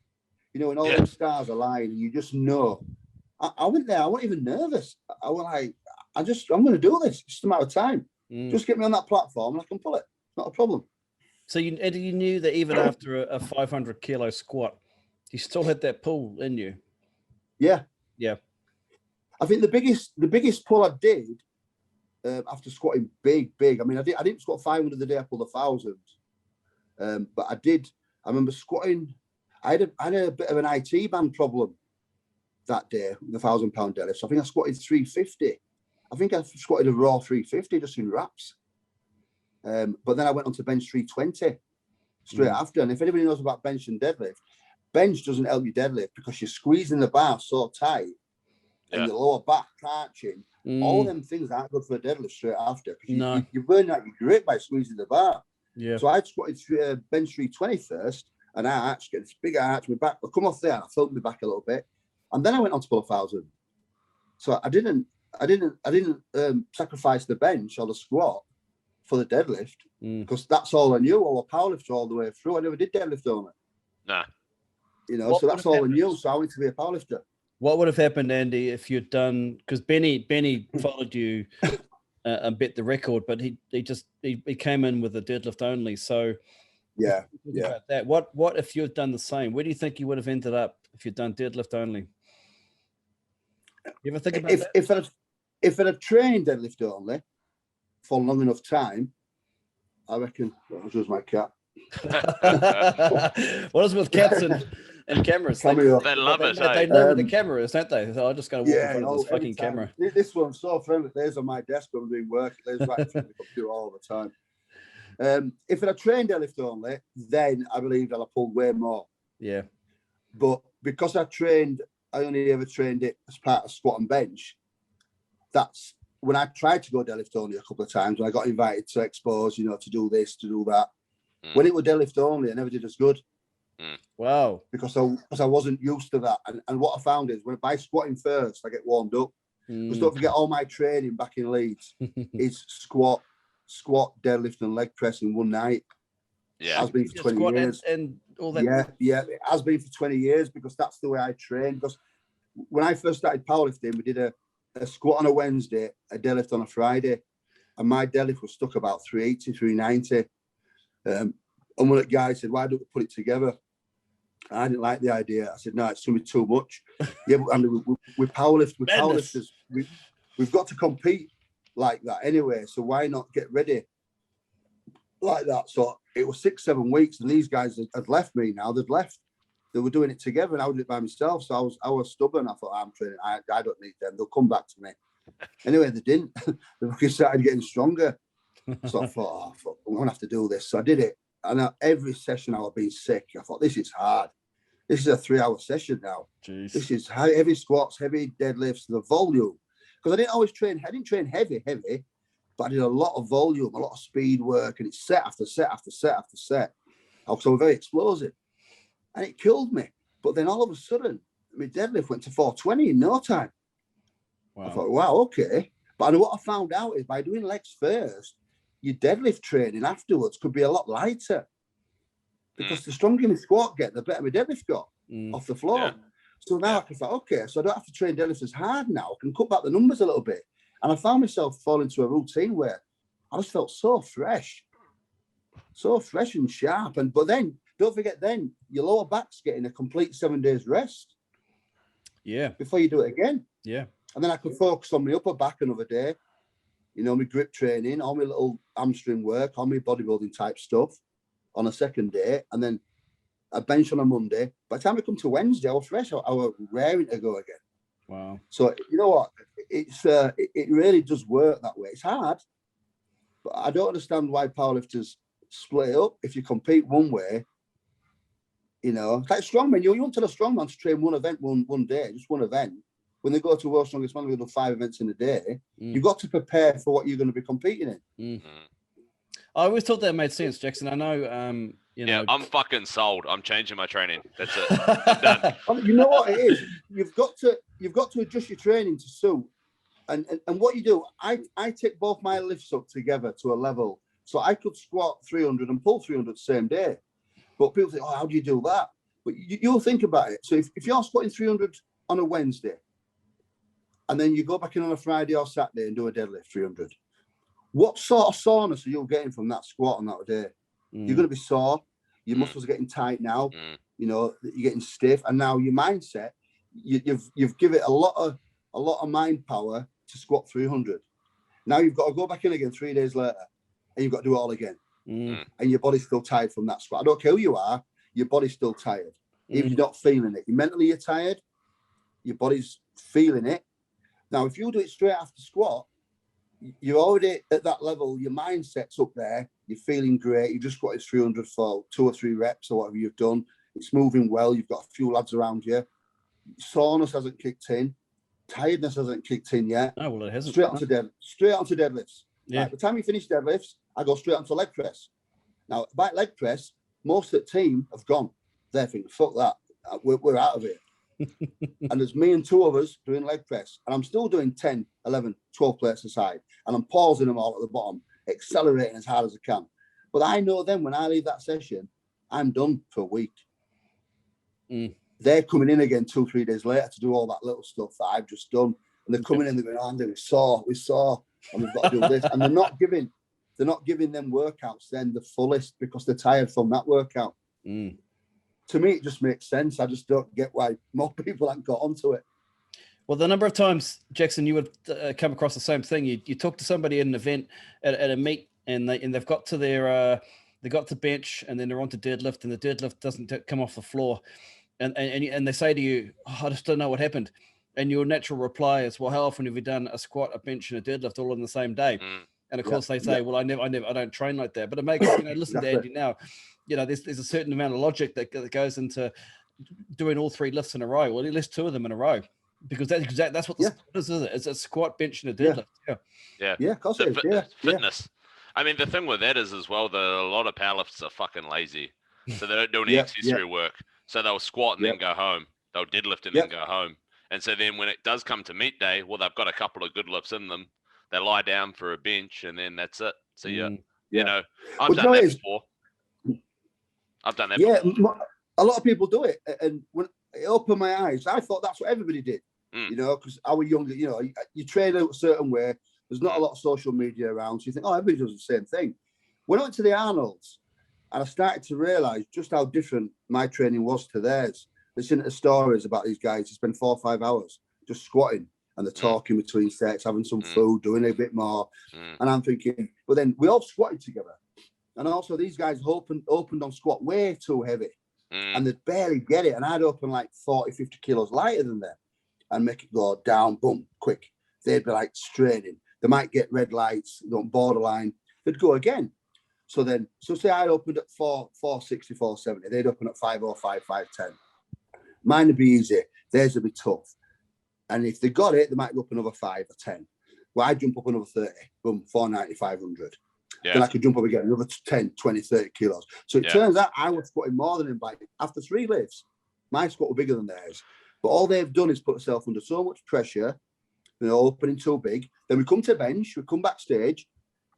You know, when all those stars align, and you just know. I went there. I wasn't even nervous. I was like, I'm going to do this. It's just a matter of time. Just get me on that platform and I can pull it. Not a problem. So you knew that even after a 500 kilo squat, you still had that pull in you. Yeah. Yeah. I think the biggest pull I did after squatting big. I mean, I didn't squat 500 the day I pulled 1,000. But I remember squatting. I had a bit of an IT band problem that day, the 1,000-pound deadlift. So I think I squatted 350. I think I squatted a raw 350 just in wraps. But then I went on to bench 320 straight after. And if anybody knows about bench and deadlift, bench doesn't help you deadlift because you're squeezing the bar so tight and your lower back arching. All them things aren't good for a deadlift straight after because you burn out your grip by squeezing the bar. Yeah. So I squatted bench 320 first, and I arched, get this big arch, my back. I come off there, and I felt my back a little bit, and then I went on to pull 1,000. So I didn't sacrifice the bench or the squat for the deadlift because that's all I knew. I was a powerlifter all the way through. I never did deadlift only. Nah. You know, so that's all I knew. So I went to be a powerlifter. What would have happened, Andy, if you'd done, because Benny followed you and bet the record, but he came in with a deadlift only. So yeah. About that. What if you'd done the same? Where do you think you would have ended up if you'd done deadlift only? You ever think about that? If I'd have trained deadlift only for long enough time, I reckon that was just my cat. What is with cats and cameras? They love it. They know where the camera is, don't they? So I just got to walk in front of this fucking time. camera. This one's so friendly. There's on my desk when I'm doing work. There's right in front of the computer all the time. If I'd trained deadlift only, then I believe I'd have pulled way more. Yeah. But because I only ever trained it as part of squat and bench. That's when I tried to go deadlift only a couple of times. When I got invited to expose, to do this, to do that. When it was deadlift only, I never did as good. Wow. Because I wasn't used to that. And what I found is by squatting first, I get warmed up. Because don't forget, all my training back in Leeds is squat, deadlift, and leg press in one night. Yeah. It has been for 20 years. And all that. Yeah. It has been for 20 years because that's the way I train. Because when I first started powerlifting, we did a squat on a Wednesday, a deadlift on a Friday. And my deadlift was stuck about 380, 390. And one of the guys said, why don't we put it together? I didn't like the idea. I said, no, it's going to be too much. Yeah, but I mean, we powerlifters, we've got to compete like that anyway. So why not get ready like that? So it was 6-7 weeks, and these guys had left me now. They'd left. They were doing it together, and I did it by myself. So I was stubborn. I thought, I'm training. I don't need them. They'll come back to me. Anyway, they didn't. They started getting stronger. So I thought, I'm going to have to do this. So I did it. And every session I was being sick. I thought, this is hard. This is a 3-hour session now. Jeez. This is heavy squats, heavy deadlifts, the volume. Because I didn't train heavy, but I did a lot of volume, a lot of speed work, and it's set after set after set after set. So I'm very explosive. And it killed me. But then all of a sudden, my deadlift went to 420 in no time. Wow. I thought, wow, okay. But what I found out is by doing legs first, your deadlift training afterwards could be a lot lighter. Because the stronger my squat get, the better my deadlift got off the floor. Yeah. So now I can think, okay, so I don't have to train deadlifts as hard now. I can cut back the numbers a little bit. And I found myself falling into a routine where I just felt so fresh and sharp. But then, don't forget, then your lower back's getting a complete 7 days rest. Yeah. Before you do it again. Yeah. And then I could focus on my upper back another day. My grip training, all my little hamstring work, all my bodybuilding type stuff on a second day, and then a bench on a Monday. By the time I come to Wednesday, I was fresh. I was raring to go again. Wow. So you know what? It really does work that way. It's hard, but I don't understand why powerlifters split up. If you compete one way, like strongmen, you want to the strongman to train one event one day, just one event. When they go to World's Strongest Man, we do 5 events in a day. You've got to prepare for what you're going to be competing in. I always thought that made sense, Jackson. I know, Yeah, I'm fucking sold. I'm changing my training. That's it. I'm done. You know what it is? You've got to adjust your training to suit. And what you do, I take both my lifts up together to a level. So I could squat 300 and pull 300 the same day. But people think, how do you do that? But you'll think about it. So if you're squatting 300 on a Wednesday, and then you go back in on a Friday or Saturday and do a deadlift 300. What sort of soreness are you getting from that squat on that day? You're going to be sore. Your muscles are getting tight now. You're getting stiff, and now your mindset. You've given it a lot of mind power to squat 300. Now you've got to go back in again 3 days later, and you've got to do it all again. And your body's still tired from that squat. I don't care who you are. Your body's still tired. Even if you're not feeling it, mentally you're tired. Your body's feeling it. Now, if you do it straight after squat, you're already at that level. Your mindset's up there. You're feeling great. You just got it 300 for 2 or 3 reps or whatever you've done. It's moving well. You've got a few lads around you. Soreness hasn't kicked in. Tiredness hasn't kicked in yet. Oh, well, it hasn't. Straight onto deadlifts. Yeah. By the time you finish deadlifts, I go straight onto leg press. Now, by leg press, most of the team have gone. They're thinking, fuck that. We're out of here. And there's me and 2 others doing leg press. And I'm still doing 10, 11, 12 plates aside. And I'm pausing them all at the bottom, accelerating as hard as I can. But I know then when I leave that session, I'm done for a week. They're coming in again 2-3 days later to do all that little stuff that I've just done. And they're coming in, they're going, Andy, we saw, and we've got to do this. And they're not giving them workouts then the fullest because they're tired from that workout. To me, it just makes sense. I just don't get why more people haven't got onto it. Well, the number of times, Jackson, you would come across the same thing. You talk to somebody at an event at a meet, and they've got to their they got to bench, and then they're on to deadlift, and the deadlift doesn't come off the floor, and they say to you, oh, I just don't know what happened, and your natural reply is, well, how often have you done a squat, a bench, and a deadlift all in the same day? And of course they say, well, I don't train like that. But it makes listen to Andy now. There's a certain amount of logic that goes into doing all 3 lifts in a row. Well, at least 2 of them in a row, because that's what the squat is, isn't it? It's a squat, bench, and a deadlift. Yeah, of course it is. Fitness. I mean, the thing with that is as well that a lot of powerlifters are fucking lazy, so they don't do any accessory work. So they'll squat and then go home. They'll deadlift and then go home. And so then when it does come to meet day, well, they've got a couple of good lifts in them. They lie down for a bench, and then that's it. So I've done that before. I've done that. Yeah, before. A lot of people do it, and when it opened my eyes, I thought that's what everybody did. Because I was younger. You train a certain way. There's not a lot of social media around, so you think, oh, everybody does the same thing. When I went to the Arnolds, and I started to realise just how different my training was to theirs. Listening to stories about these guys who spend 4 or 5 hours just squatting, and they're talking between sets, having some food, doing a bit more. And I'm thinking, but then we all squatted together. And also these guys opened on squat way too heavy. And they'd barely get it. And I'd open like 40, 50 kilos lighter than them and make it go down, boom, quick. They'd be like straining. They might get red lights, borderline. They'd go again. So say I opened at 460, 470. They'd open at 505, 510. Mine would be easy. Theirs would be tough. And if they got it, they might go up another 5 or 10. Well, I'd jump up another 30, boom, 490, 500. Then I could jump up again, another 10, 20, 30 kilos. So it turns out I was squatting more than him. Like after 3 lifts, my squat was bigger than theirs. But all they've done is put themselves under so much pressure, opening too big. Then we come to bench, we come backstage.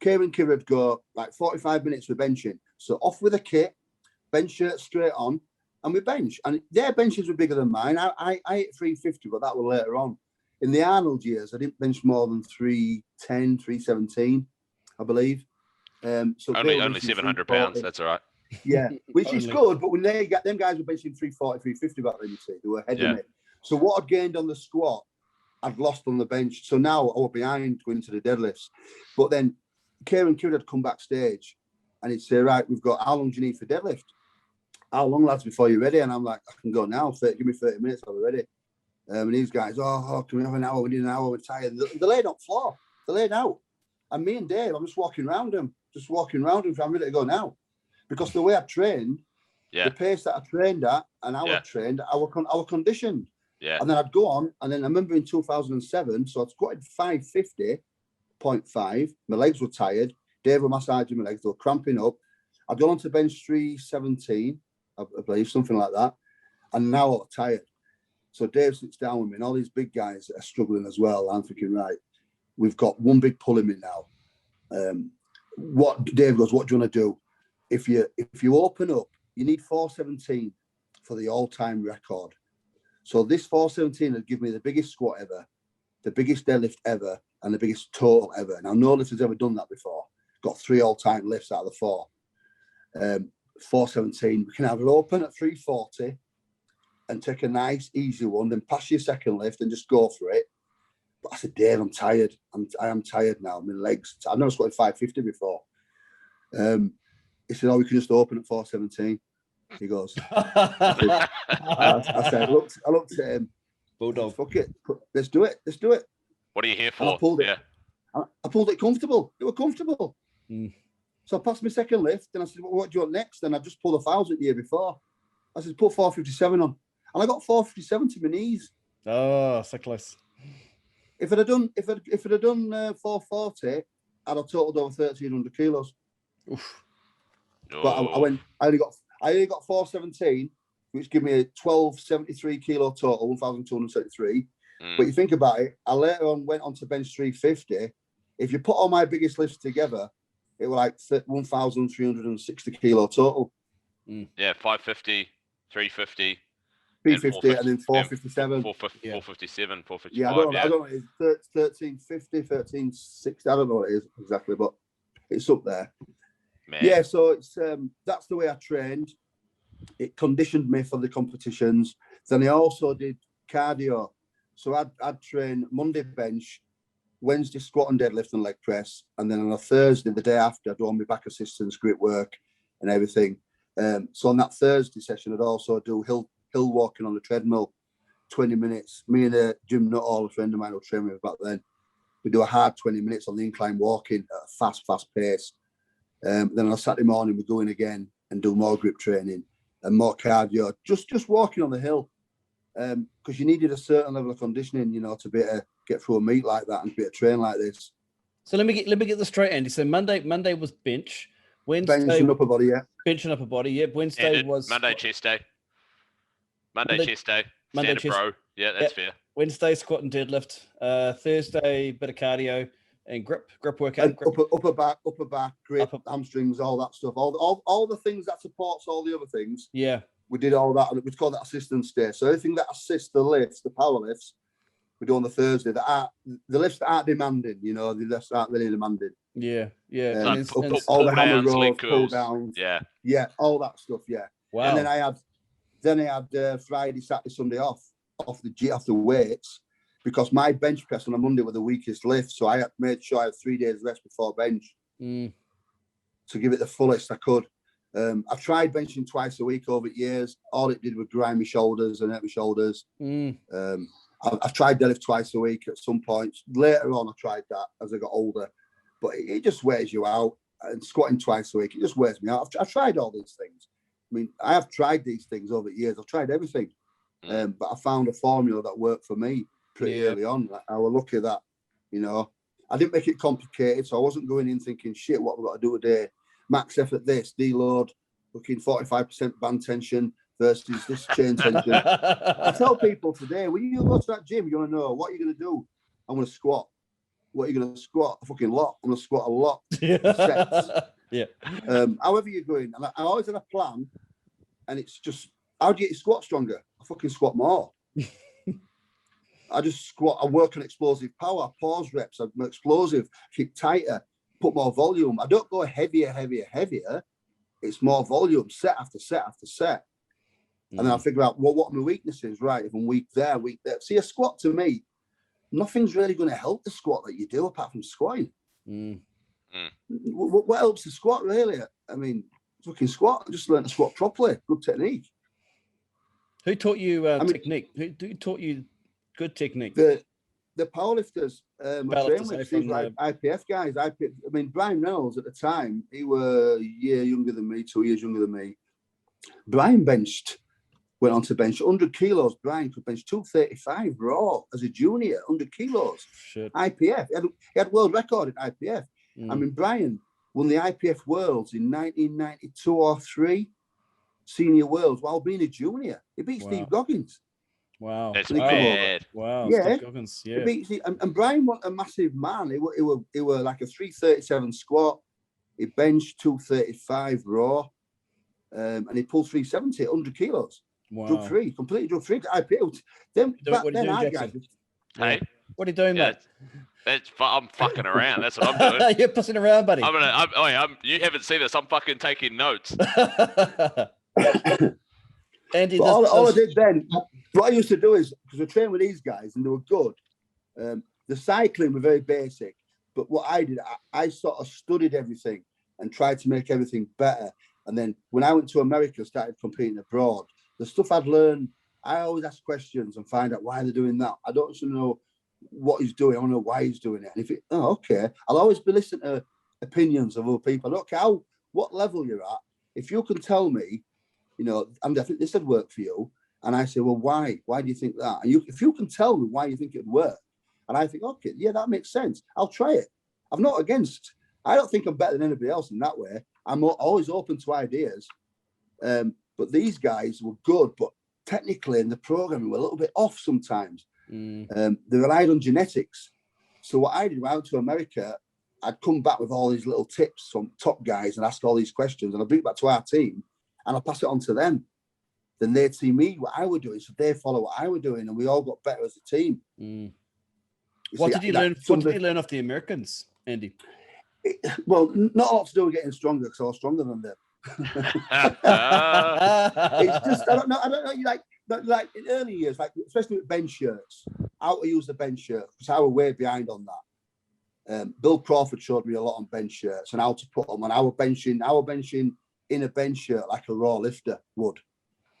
Kieran would go like 45 minutes with benching. So off with a kit, bench shirt straight on, and we bench. And their benches were bigger than mine. I hit 350, but that was later on. In the Arnold years, I didn't bench more than 310, 317, I believe. So only 700 pounds. That's all right. Yeah, which is good. But when them guys were benching 340, 350 back then, you see, they were ahead of me. So what I'd gained on the squat, I'd lost on the bench. So now I was behind going into the deadlifts. But then Kieran would come backstage and he'd say, right, we've got, how long do you need for deadlift? How long, lads, before you're ready? And I'm like, I can go now. Give me 30 minutes, I'll be ready. And these guys, can we have an hour? We need an hour, we're tired. They're laid on floor. They're laid out. And me and Dave, I'm just walking around them. I'm ready to go now. Because the way I trained, the pace that I trained at and how I trained, I was conditioned. Yeah. And then I'd go on, and then I remember in 2007, so I'd squatted 550.5. My legs were tired. Dave was massaging my legs, they were cramping up. I'd gone on to bench 317, I believe, something like that. And now I'm tired. So Dave sits down with me, and all these big guys are struggling as well. I'm thinking, right, we've got one big pull in me now. Dave goes, what do you want to do? If you open up, you need 417 for the all-time record. So this 417 would give me the biggest squat ever, the biggest deadlift ever, and the biggest total ever. Now, no lift has ever done that before. Got 3 all-time lifts out of the 4. 417, we can have it open at 340 and take a nice, easy one, then pass your second lift and just go for it. But I said, Dave, I'm tired. I am tired now. My legs, I've never squatted 550 before. He said, we can just open at 417. He goes, I looked at him. Bulldog. Fuck it. Let's do it. What are you here for? And I pulled it. I pulled it comfortable. It was comfortable. Mm. So I passed my second lift, and I said, well, what do you want next? And I just pulled 1,000 the year before. I said, put 457 on. And I got 457 to my knees. Oh, so close. If I'd have done 440, I'd have totaled over 1,300 kilos. Oof. But I only got 417, which gave me a 1,273 kilo total, 1,273. But you think about it, I later on went on to bench 350. If you put all my biggest lifts together, it was like 1,360 kilo total. Yeah, 550, 350. 350 and then 457. 457, 455. Yeah, I don't know. It's 1350, 1360. I don't know what it is exactly, but it's up there. Man. Yeah, so it's that's the way I trained. It conditioned me for the competitions. Then I also did cardio. So I'd train Monday bench, Wednesday squat and deadlift and leg press, and then on a Thursday, the day after, I'd do all my back assistance, grip work, and everything. So on that Thursday session, I'd also do hill walking on the treadmill, 20 minutes. Me and Jim Nuttall, a friend of mine who trained me back then, we do a hard 20 minutes on the incline walking at a fast pace. Then on a Saturday morning, we go in again and do more grip training and more cardio, just walking on the hill. Because you needed a certain level of conditioning, to be able to get through a meet like that and be able to train like this. So let me get this straight, Andy. So Monday was bench. Wednesday bench and upper body, yeah. Bench and upper body, yeah. Wednesday was Monday chest day. Monday chest day. Monday chest. Pro. Yeah, that's fair. Wednesday squat and deadlift. Thursday bit of cardio and grip workout. Upper back, grip, hamstrings, all that stuff. All the things that supports all the other things. Yeah. We did all that, and we call that assistance day. So everything that assists the lifts, the power lifts, we do on the Thursday. The lifts that aren't demanding, the lifts that aren't really demanding. Yeah. All the hammer rows, pull downs. Yeah, all that stuff. Yeah. Wow. And then I had Friday, Saturday, Sunday off the weights, because my bench press on a Monday was the weakest lift. So I had made sure I had 3 days rest before bench to give it the fullest I could. I've tried benching twice a week over years. All it did was grind my shoulders and hurt my shoulders. I've tried deadlift twice a week at some points. Later on, I tried that as I got older, but it just wears you out. And squatting twice a week, it just wears me out. I've tried all these things. I mean, I have tried these things over years. I've tried everything, but I found a formula that worked for me pretty early on. I was lucky that, I didn't make it complicated, so I wasn't going in thinking, shit, what have I got to do today? Max effort this, deload, looking 45% band tension versus this chain tension. I tell people today, when you go to that gym, you're going to know, what are you going to do? I'm going to squat. What are you going to squat? A fucking lot. I'm going to squat a lot. Sets. Yeah. However you're going. And I always had a plan, and it's just, how do you get your squat stronger? I fucking squat more. I just squat. I work on explosive power, pause reps. I'm explosive, keep tighter, put more volume. I don't go heavier. It's more volume, set after set after set. And then I figure out, what are my weaknesses? Right, if I'm weak there. See, a squat to me, nothing's really going to help the squat that you do apart from squatting. What helps the squat, really? I mean, fucking squat. I just learned to squat properly. Good technique. Who taught you technique? Who taught you good technique? The powerlifters. I trained with these IPF guys. I mean, Brian Reynolds at the time, he was a year younger than me, 2 years younger than me. Brian went on to bench 100 kilos. Brian could bench 235 raw as a junior, 100 kilos. Shit. IPF. He had world record at IPF. I mean, Brian won the IPF Worlds in 1992 or 3, senior Worlds, while being a junior. He beat Steve Goggins. Wow. That's mad. Wow. Yeah. Steve Goggins, yeah. And Brian was a massive man. He was like a 337 squat. He benched 235 raw. And he pulled 370 at 100 kilos. Wow. Completely drug free. IPO. Then what are you doing, Jackson? Hey, what are you doing, mate? I'm fucking around. That's what I'm doing. You're pussing around, buddy. You haven't seen this. I'm fucking taking notes. Andy, all I did then, what I used to do is, because I trained with these guys and they were good, the cycling were very basic, but what I did, I sort of studied everything and tried to make everything better. And then when I went to America, started competing abroad, the stuff I'd learned, I always ask questions and find out why they're doing that. I don't know what he's doing. I want to know why he's doing it. And if okay, I'll always be listening to opinions of other people. I don't care what level you're at. If you can tell me, you know, and I think this would work for you, and I say, well, why? Why do you think that? And if you can tell me why you think it'd work, and I think, okay, yeah, that makes sense. I'll try it. I'm not against. I don't think I'm better than anybody else in that way. I'm always open to ideas. But these guys were good, but technically in the programming were a little bit off sometimes. They relied on genetics. So what I did when I went to America, I'd come back with all these little tips from top guys and ask all these questions, and I'd bring it back to our team and I'll pass it on to them. Then they'd see me, what I was doing, so they follow what I was doing, and we all got better as a team. What did you learn? What did you learn off the Americans, Andy? Well, not a lot to do with getting stronger, because I was stronger than them. It's just I don't know. Like in early years, like especially with bench shirts, how to use the bench shirt, because I was way behind on that. Bill Crawford showed me a lot on bench shirts and how to put them. And I was benching in a bench shirt like a raw lifter would,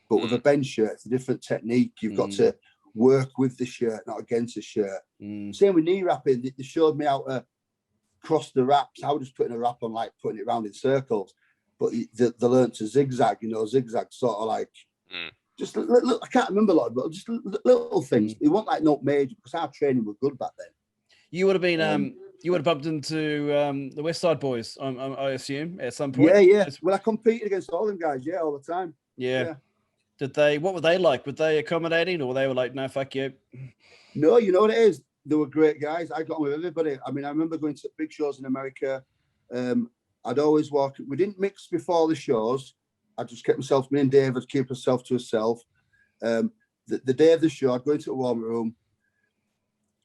but with a bench shirt, it's a different technique. You've got to work with the shirt, not against the shirt. Same with knee wrapping. They showed me how to cross the wraps. I was just putting a wrap on, like putting it around in circles. But they learned to zigzag, zigzag sort of like just little, I can't remember a lot, but just little things. It wasn't like not major, because our training was good back then. You would have been you would have bumped into the West Side boys, I assume, at some point. Yeah. Well, I competed against all them guys, all the time. Yeah. What were they like? Were they accommodating, or they were like, no, fuck you? No, you know what it is? They were great guys. I got on with everybody. I mean, I remember going to big shows in America. I'd always walk. We didn't mix before the shows. I just kept me and Dave would keep ourselves to ourselves. The day of the show, I'd go into a warm room.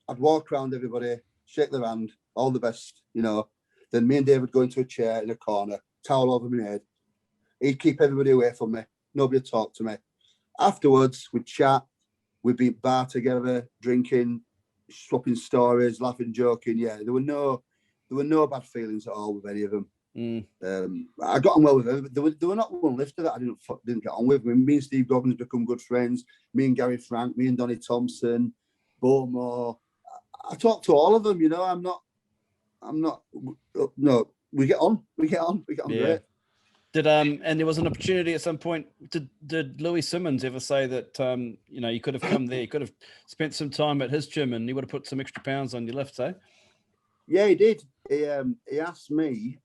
I'd walk around everybody, shake their hand, all the best, Then me and Dave would go into a chair in a corner, towel over my head. He'd keep everybody away from me. Nobody would talk to me. Afterwards, we'd chat. We'd be at bar together, drinking, swapping stories, laughing, joking. Yeah, there were no bad feelings at all with any of them. I got on well with them. There were not one lifter that I didn't get on with. I mean, me and Steve Goggins become good friends. Me and Gary Frank, me and Donnie Thompson, Bowmore. I talk to all of them. I'm not. No, we get on. We get on great. Did and there was an opportunity at some point. Did Louis Simmons ever say that you could have come there, you could have spent some time at his gym, and he would have put some extra pounds on your lifts, eh? Yeah, he did. He asked me.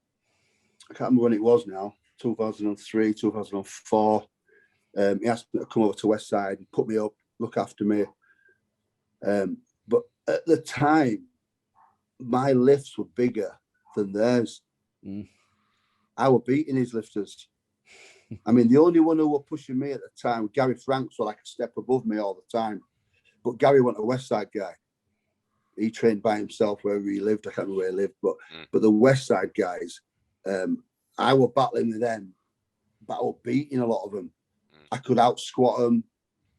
I can't remember when it was now. 2003, 2004. He asked me to come over to Westside and put me up, look after me. But at the time, my lifts were bigger than theirs. I were beating his lifters. I mean, the only one who were pushing me at the time, Gary Franks, were like a step above me all the time. But Gary wasn't a Westside guy. He trained by himself wherever he lived. I can't remember where he lived, but the Westside guys, I were battling with them, but I were beating a lot of them. I could out squat them.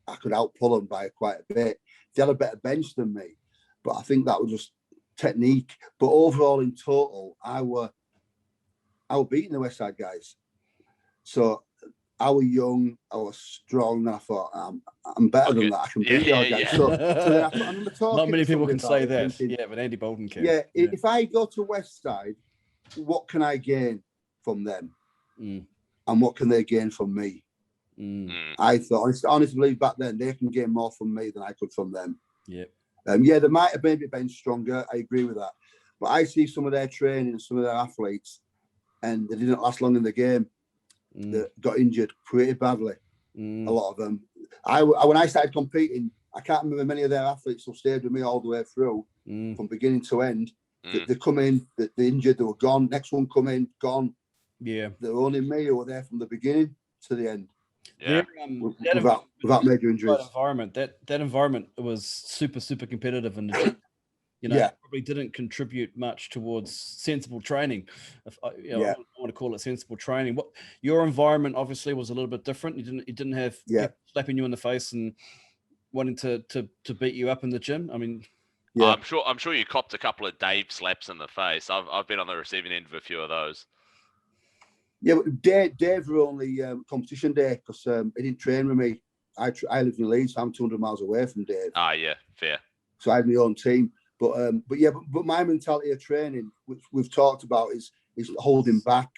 I could out pull them by quite a bit. They had a better bench than me, but I think that was just technique. But overall, in total, I were beating the Westside guys. So I was young, I was strong, and I thought I'm better than that. I can beat the guys. So then I remember talking. Not many people can say that. Thinking, but Andy Bolton can. Yeah, if I go to Westside, what can I gain from them? And what can they gain from me? I thought, honestly, believe back then they can gain more from me than I could from them. Yeah. They might have made me bench stronger. I agree with that. But I see some of their training and some of their athletes, and they didn't last long in the game. They got injured pretty badly. A lot of them. When I started competing, I can't remember many of their athletes who stayed with me all the way through, from beginning to end. They come in, they injured, they were gone. Next one come in, gone. Yeah. There were only me who were there from the beginning to the end. Yeah. Without major injuries. That environment was super, super competitive, and probably didn't contribute much towards sensible training. I want to call it sensible training. What your environment obviously was a little bit different. You didn't have people slapping you in the face and wanting to beat you up in the gym. I mean, I'm sure you copped a couple of Dave slaps in the face. I've been on the receiving end of a few of those. Yeah, but Dave were only competition day, because he didn't train with me. I lived in Leeds, so I'm 200 miles away from Dave. Ah, yeah, fair. So I had my own team. But my mentality of training, which we've talked about, is holding back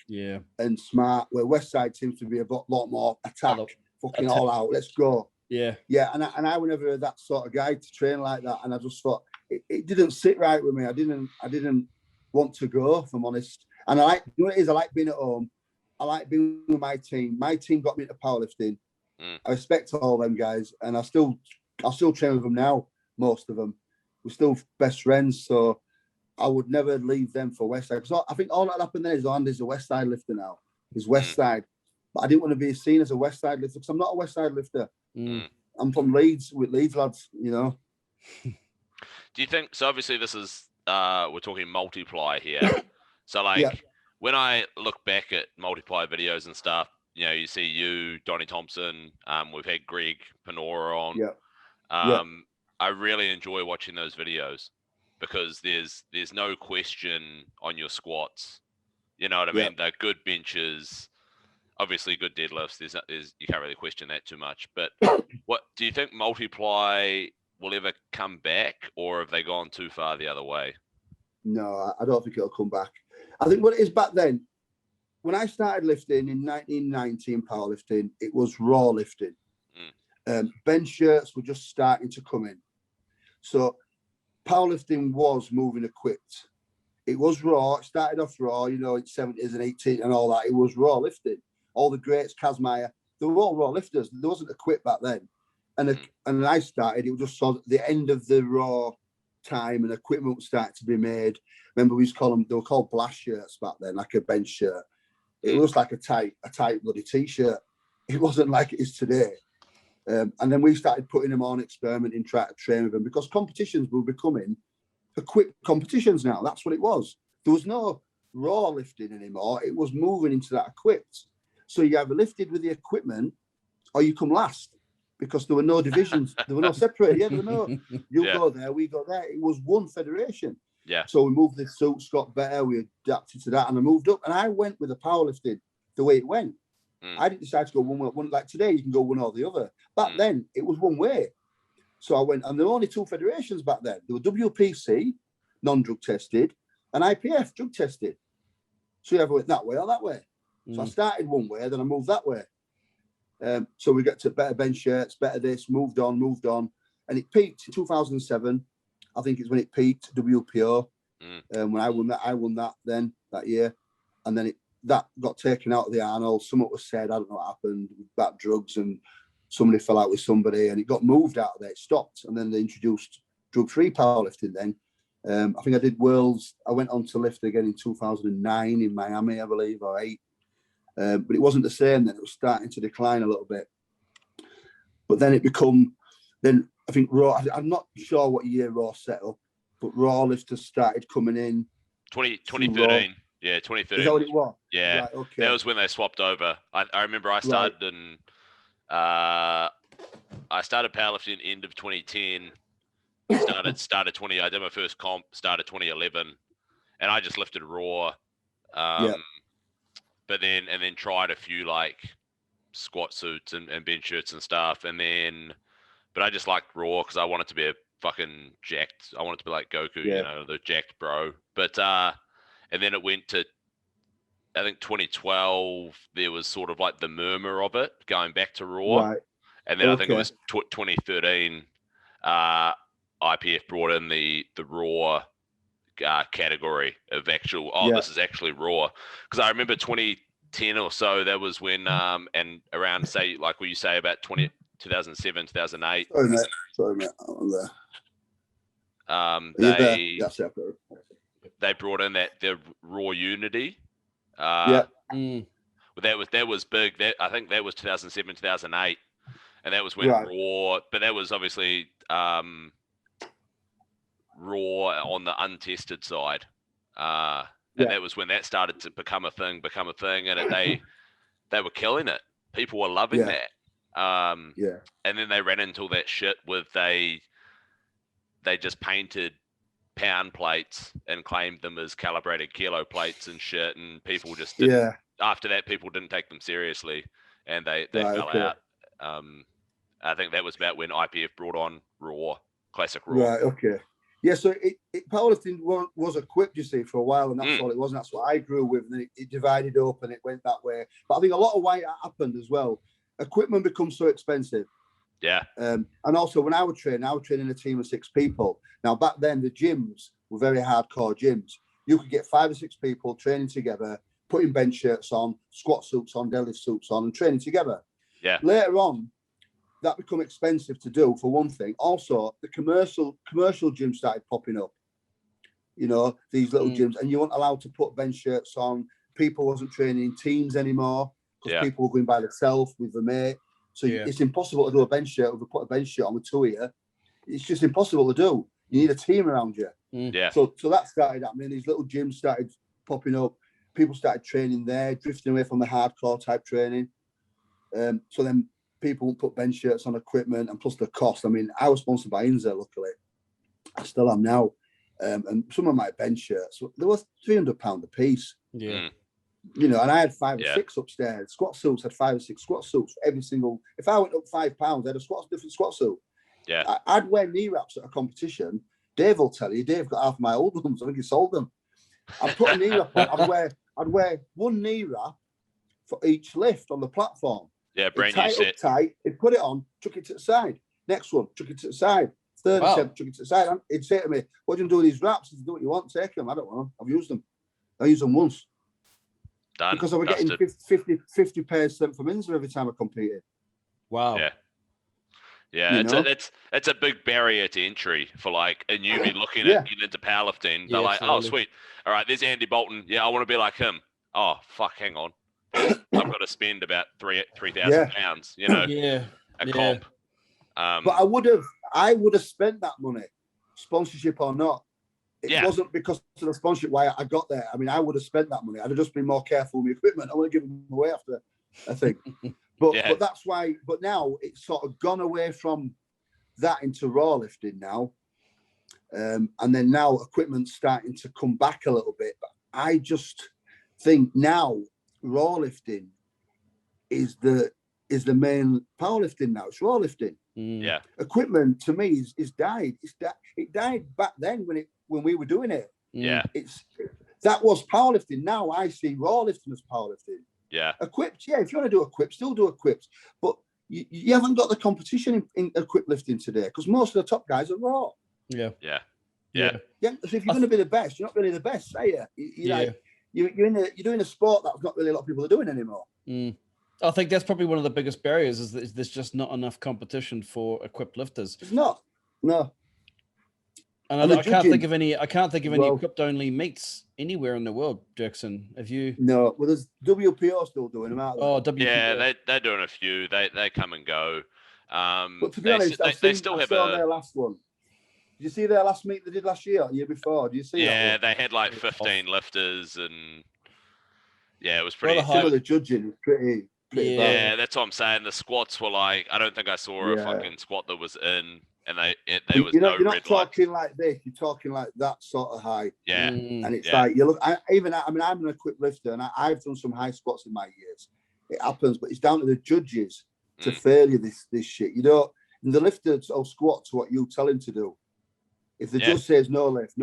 and smart, where Westside seems to be a lot more attack, fucking all out, let's go. Yeah. And I was never that sort of guy to train like that. And I just thought it didn't sit right with me. I didn't want to go, if I'm honest. And I like, you know what it is, I like being at home. I like being with my team. My team got me into powerlifting. I respect all them guys, and I'll still train with them now, most of them. We're still best friends, so I would never leave them for Westside. Because I think all that happened there is Andy's a Westside lifter now. He's Westside. But I didn't want to be seen as a Westside lifter because I'm not a Westside lifter. I'm from Leeds, with Leeds lads, you know. Do you think, so obviously this is, we're talking multiply here. So like, when I look back at multiply videos and stuff, you know, you see you, Donnie Thompson, we've had Greg Panora on. I really enjoy watching those videos because there's no question on your squats. You know what I mean? They're good benches, obviously good deadlifts. There's you can't really question that too much. But what do you think multiply will ever come back, or have they gone too far the other way? No, I don't think it'll come back. I think what it is back then, when I started lifting in 1990 in powerlifting, it was raw lifting. Bench shirts were just starting to come in. So powerlifting was moving equipped. It was raw. It started off raw, you know, in 70s and 80s and all that. It was raw lifting. All the greats, Kazmaier, they were all raw lifters. There wasn't equipped back then. And when I started, it was just saw the end of the raw time and equipment started to be made. Remember, we used to call them, they were called blast shirts back then, like a bench shirt. It was like a tight bloody t-shirt. It wasn't like it is today. And then we started putting them on, experimenting, trying to train with them, because competitions were becoming equipped competitions now. That's what it was. There was no raw lifting anymore. It was moving into that equipped. So you either lifted with the equipment or you come last, because there were no divisions. There were no separated. There were no, you go there, we go there. It was one federation. So we moved, the suits got better. We adapted to that, and I moved up. And I went with the powerlifting the way it went. I didn't decide to go one. Like today, you can go one or the other. Back then, it was one way. So I went, and there were only two federations back then. There were WPC, non-drug tested, and IPF, drug tested. So you either went that way or that way. So I started one way, then I moved that way. So we got to better bench shirts, better this, moved on. And it peaked in 2007. I think it's when it peaked, WPO. When I won that then, that year. And then that got taken out of the Arnold. Something was said, I don't know what happened, about drugs, and somebody fell out with somebody, and it got moved out of there. It stopped, and then they introduced drug-free powerlifting then. I think I did Worlds. I went on to lift again in 2009 in Miami, I believe, or 8. But it wasn't the same then. It was starting to decline a little bit. But then then I think Raw, I'm not sure what year Raw set up, but Raw lifters started coming in. 2013. Yeah, 2013. Is that what it was? Yeah, right, okay. That was when they swapped over. I remember I started in, I started powerlifting end of 2010. Started 20. I did my first comp. Started 2011, and I just lifted raw. But then tried a few like squat suits and bench shirts and stuff, but I just liked raw because I wanted to be a fucking jacked. I wanted to be like Goku, you know, the jacked bro. But and then it went to, I think 2012. There was sort of like the murmur of it going back to raw, and then I think it was 2013. IPF brought in the raw category of actual. This is actually raw, because I remember 2010 or so. That was when and around, say, like what you say about 2007, 2008. Sorry, mate. I'm there. They brought in the raw unity. That was big. I think that was 2007, 2008, and that was when raw. But that was obviously raw on the untested side, and that was when that started to become a thing, and they were killing it. People were loving that. And then they ran into that shit with they just painted pound plates and claimed them as calibrated kilo plates and shit, and people just didn't. After that, people didn't take them seriously, and they fell out. I think that was about when IPF brought on raw. classic raw. Right. Okay. Yeah. So powerlifting was equipped, you see, for a while, and that's all it was. And that's what I grew with. And it divided up, and it went that way. But I think a lot of why it happened as well. Equipment becomes so expensive. Yeah. And also when I would train a team of 6 people. Now back then the gyms were very hardcore gyms. You could get 5 or 6 people training together, putting bench shirts on, squat suits on, deadlift suits on, and training together. Yeah. Later on, that become expensive to do for one thing. Also, the commercial gyms started popping up. You know, these little gyms, and you weren't allowed to put bench shirts on. People wasn't training in teams anymore because people were going by themselves with the mate. So it's impossible to do a bench shirt or put a bench shirt on with 2 of you. It's just impossible to do. You need a team around you. Yeah. So that started happening. These little gyms started popping up. People started training there, drifting away from the hardcore type training. So then people would put bench shirts on equipment, and plus the cost. I mean, I was sponsored by Inza, luckily. I still am now. And some of my bench shirts, they were £300 a piece. Yeah. You know, and I had 5 or 6 upstairs. Squat suits had 5 or 6 squat suits for every single. If I went up £5, I had a different squat suit. Yeah. I'd wear knee wraps at a competition. Dave will tell you. Dave got half my old ones. I think he sold them. I'd put a knee wrap on. I'd wear one knee wrap for each lift on the platform. Yeah, brand new set. Tight. He'd put it on, chuck it to the side. Next one, chuck it to the side. Third attempt, chuck it to the side. He'd say to me, "What do you do with these wraps? If you do what you want, take them. I don't want them. I've used them. I used them once." Done. Because I was getting 50 pairs sent from Inza every time I competed. Wow. Yeah. Yeah, it's a big barrier to entry for like a newbie looking at getting into powerlifting. They're like, absolutely. Oh, sweet. All right, there's Andy Bolton. Yeah, I want to be like him. Oh, fuck, hang on. I've got to spend about 3,000 pounds, you know, a comp. But I would have spent that money, sponsorship or not. It wasn't because of the sponsorship why I got there. I mean, I would have spent that money. I'd have just been more careful with my equipment. I would have given them away after, I think. But that's why. But now it's sort of gone away from that into raw lifting now, and then now equipment's starting to come back a little bit. But I just think now raw lifting is the main powerlifting now. It's raw lifting. Yeah. Equipment to me is died. It died back then when we were doing it. Yeah. That was powerlifting. Now I see raw lifting as powerlifting. Yeah. Equipped, if you want to do equipped, still do equipped. But you haven't got the competition in equipped lifting today because most of the top guys are raw. Yeah. So if you're going to be the best, you're not really the best, are you? You're doing a sport that not really a lot of people are doing anymore. I think that's probably one of the biggest barriers is that there's just not enough competition for equipped lifters. It's not. No. And I can't think of any equipped only meets anywhere in the world, Jackson. Have you? No. Well, there's WPO still doing them, aren't they? Oh, WPO. Yeah, they're doing a few. They come and go. But to be honest, they still have their last one. Did you see their last meet they did last year, year before? Do you see that? Yeah, they had like 15 lifters, and it was pretty. Some of the judging was pretty yeah, bad. that's what I'm saying. The squats were like, I don't think I saw a fucking squat that was in, and there was you're not talking like this. You're talking like that sort of high. Yeah, and it's like you look. I'm an equipped lifter, and I've done some high squats in my years. It happens, but it's down to the judges to fail you this shit. You know, and the lifters will squat to what you tell him to do. If the judge says no lift,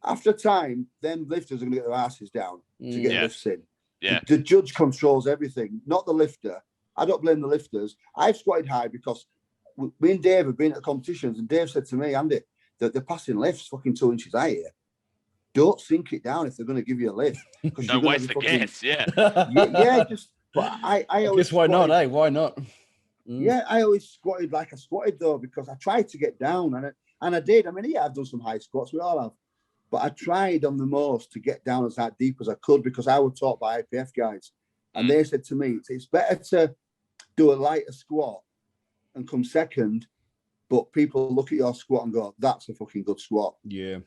after time, then lifters are going to get their asses down to get lifts in. Yeah. The judge controls everything, not the lifter. I don't blame the lifters. I've squatted high because me and Dave have been at competitions, and Dave said to me, Andy, that they're passing lifts fucking 2 inches high here. Don't sink it down if they're going to give you a lift. Don't waste the gas, But I always guess why not, eh? Why not? Yeah, I always squatted like I squatted though, because I tried to get down, and I did. I mean, I've done some high squats, we all have. But I tried on the most to get down as that deep as I could because I was taught by IPF guys. And they said to me, it's better to do a lighter squat and come second, but people look at your squat and go, that's a fucking good squat. Yeah.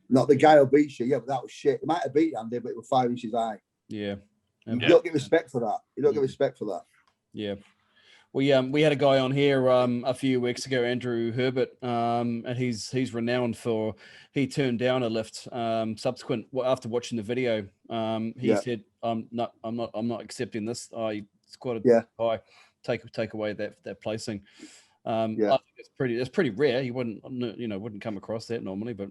Not the guy who beats you. Yeah, but that was shit. It might have beat you, Andy, but it was 5 inches high. Yeah. You don't get respect for that. You don't get respect for that. Yeah. We had a guy on here a few weeks ago, Andrew Herbert, and he's renowned for he turned down a lift subsequent after watching the video. He said, I'm not accepting this. I squatted high, take away that placing. I think it's pretty rare. You wouldn't come across that normally, but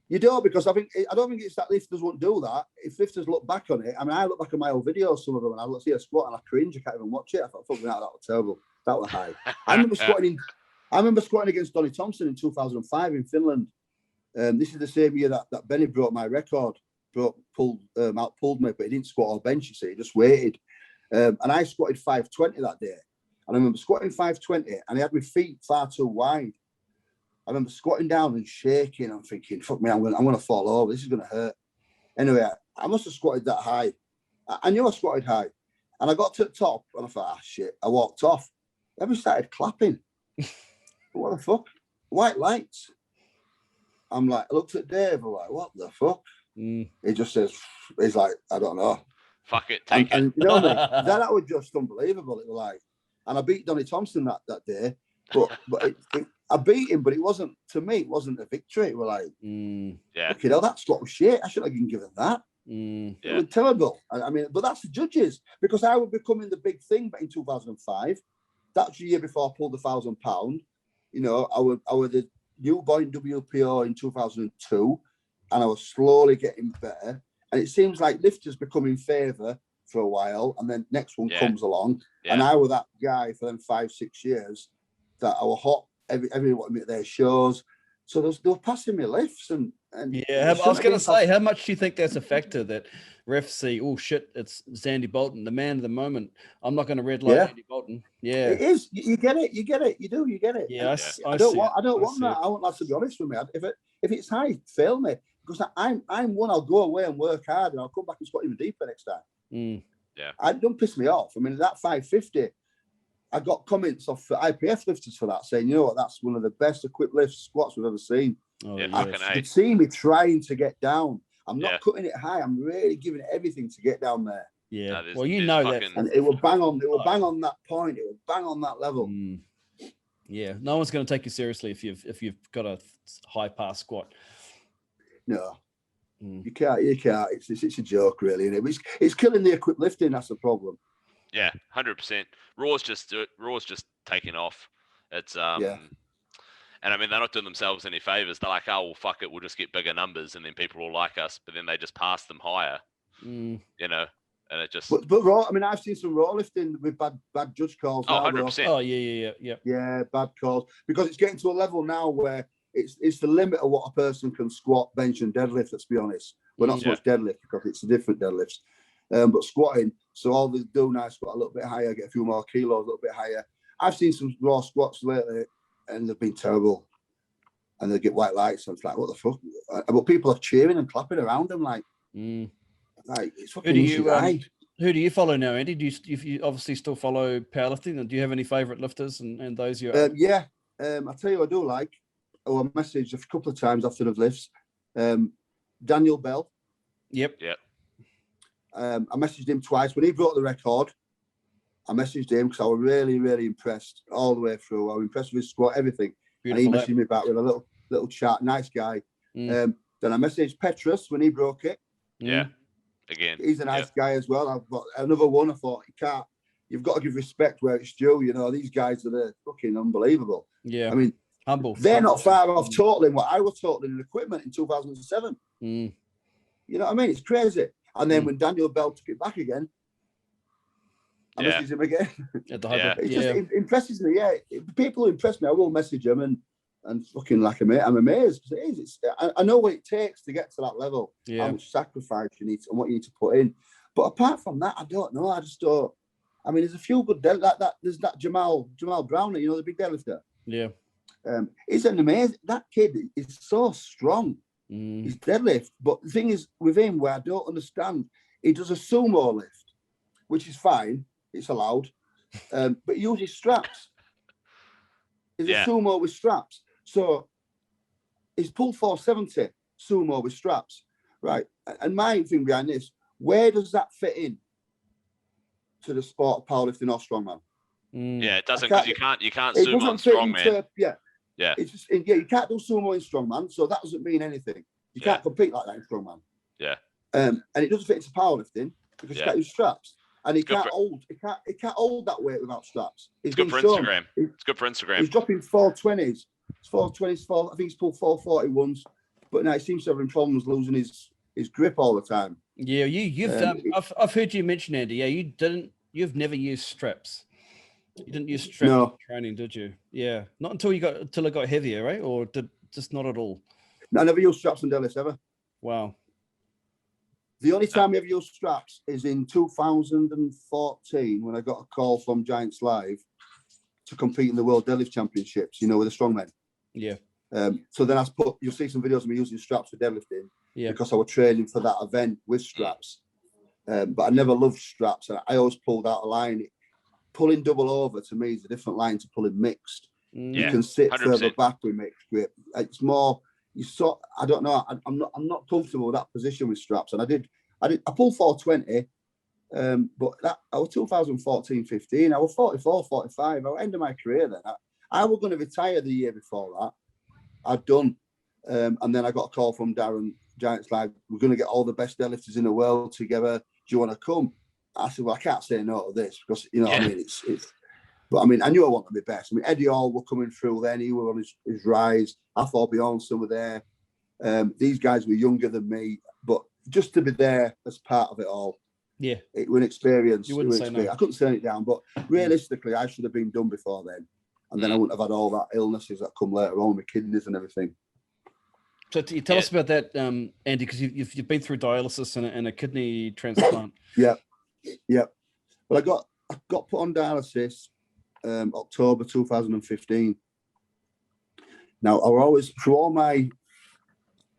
you don't, because I don't think it's that lifters won't do that. If lifters look back on it, I mean, I look back at my old videos, some of them, and I see a squat and I cringe. I can't even watch it. I thought, fucking hell, that was terrible. That was high. I remember squatting against Donny Thompson in 2005 in Finland. This is the same year that Benny broke my record, pulled me, but he didn't squat or bench, you see, he just waited. And I squatted 520 that day. And I remember squatting 520 and I had my feet far too wide. I remember squatting down and shaking. I'm thinking, fuck me, I'm going to fall over. This is going to hurt. Anyway, I must have squatted that high. I knew I squatted high. And I got to the top and I thought, shit. I walked off. Everyone started clapping. What the fuck? White lights. I'm like, I looked at Dave. I'm like, what the fuck? He just says, he's like, I don't know. Fuck it, take it. And you know what I mean? That was just unbelievable. It was like, and I beat Donny Thompson that day. But I beat him, but it wasn't, to me, it wasn't a victory. It was like, okay, no, that squat was shit. I shouldn't have been given that. It was terrible. I mean, but that's the judges, because I was becoming the big thing back in 2005. That's the year before I pulled the £1,000. You know, I was the new boy in WPO in 2002, and I was slowly getting better. And it seems like lifters become in favour for a while, and then next one comes along. And I was that guy for them 5-6 years that I was hot. Everyone wanted me at their shows. So they were passing me lifts. And I was going to say, how much do you think that's a factor that refs see, oh shit, it's Andy Bolton, the man of the moment. I'm not going to red light Andy Bolton. Yeah. It is. You get it. You get it. You do. You get it. Yeah. I don't want that. I want that to be honest with me. If it's high, fail me. Because I'm one, I'll go away and work hard and I'll come back and squat even deeper next time. It don't piss me off. I mean, that 550, I got comments off IPF lifters for that, saying, you know what, that's one of the best equipped lift squats we've ever seen. I could see me trying to get down. I'm not cutting it high. I'm really giving it everything to get down there. Yeah. No, well, you know that. And it will bang on. It will bang on that point. It will bang on that level. Yeah. No one's going to take you seriously if you've got a high pass squat. No. You can't. It's a joke, really, isn't it? It's killing the equipped lifting. That's the problem. Yeah, 100%. Raw's just taking off. It's and I mean, they're not doing themselves any favors. They're like, oh well, fuck it, we'll just get bigger numbers, and then people will like us. But then they just pass them higher, you know. And it just. But raw. I mean, I've seen some raw lifting with bad judge calls. Oh, 100%. Oh yeah. Yeah, bad calls, because it's getting to a level now where it's the limit of what a person can squat, bench, and deadlift. Let's be honest. Well, not so much deadlift, because it's a different deadlifts. But squatting, so all they do now is squat a little bit higher, get a few more kilos, a little bit higher. I've seen some raw squats lately, and they've been terrible. And they get white lights, and it's like, what the fuck? But people are cheering and clapping around them, like it's fucking who do you follow now, Andy? Do you obviously still follow powerlifting? And do you have any favourite lifters and those you? I tell you, I do like. I messaged a couple of times after the lifts. Daniel Bell. Yep. I messaged him twice when he broke the record. I messaged him because I was really, really impressed all the way through. I was impressed with his squat, everything. Beautiful, and he messaged me back with a little chat. Nice guy. Then I messaged Petrus when he broke it. Yeah. Again, he's a nice guy as well. I've got another one. I thought you've got to give respect where it's due. You know, these guys are fucking unbelievable. Yeah. I mean, humble. They're not far off totaling what I was totaling in equipment in 2007. You know what I mean? It's crazy. And then when Daniel Bell took it back again, I messaged him again. It impresses me. Yeah, people who impress me, I will message them and fucking like I'm amazed. It is. I know what it takes to get to that level. How much sacrifice you need and what you need to put in. But apart from that, I don't know. I just don't. I mean, there's a few good there's that Jamal Browner, you know, the big deadlifter. Yeah. He's an amazing. That kid is so strong. He's deadlift, but the thing is with him, where I don't understand, he does a sumo lift, which is fine. It's allowed, but he uses straps. It's a sumo with straps. So he's pulled 470 sumo with straps, right? And my thing behind this, where does that fit in to the sport of powerlifting or strongman? Yeah, it doesn't, because you can't sumo on strongman. It's just, you can't do sumo in strongman, so that doesn't mean anything. You can't compete like that in strongman. Yeah. And it doesn't fit into powerlifting because you can't use straps. And he can't hold that weight without straps. It's good for Instagram. It's good for Instagram. He's dropping 420s. It's 420s, I think he's pulled 441s, but now he seems to have problems losing his grip all the time. Yeah, I've heard you mention, Andy. Yeah, you've never used straps. You didn't use straps in training, did you? Yeah, not until it got heavier, right? Or just not at all? No, I never used straps on deadlifts ever. Wow. The only time I ever used straps is in 2014 when I got a call from Giants Live to compete in the World Deadlift Championships, with the strongmen. Yeah. So then you'll see some videos of me using straps for deadlifting because I was training for that event with straps. But I never loved straps. And I always pulled out a line. Pulling double over to me is a different line to pulling mixed. You can sit 100%. Further back with mixed grip. It's more, I don't know. I'm not comfortable with that position with straps. And I pulled 420, but I was 2014, 15. I was 44, 45. I was end of my career then. I was going to retire the year before that. I'd done. And then I got a call from Darren Giants Live. We're going to get all the best deadlifters in the world together. Do you want to come? I said, well, I can't say no to this because, what I mean? It's, but I mean, I knew I wanted to be best. I mean, Eddie Hall were coming through then. He was on his rise. I thought Bjornsson were there. These guys were younger than me, but just to be there as part of it all. Yeah. It was an experience. You wouldn't say no. I couldn't turn it down, but realistically, I should have been done before then. And then I wouldn't have had all that illnesses that come later on with kidneys and everything. So tell us about that, Andy, because you've been through dialysis and a kidney transplant. Yeah. Well, I got put on dialysis October 2015. Now, I always, through all my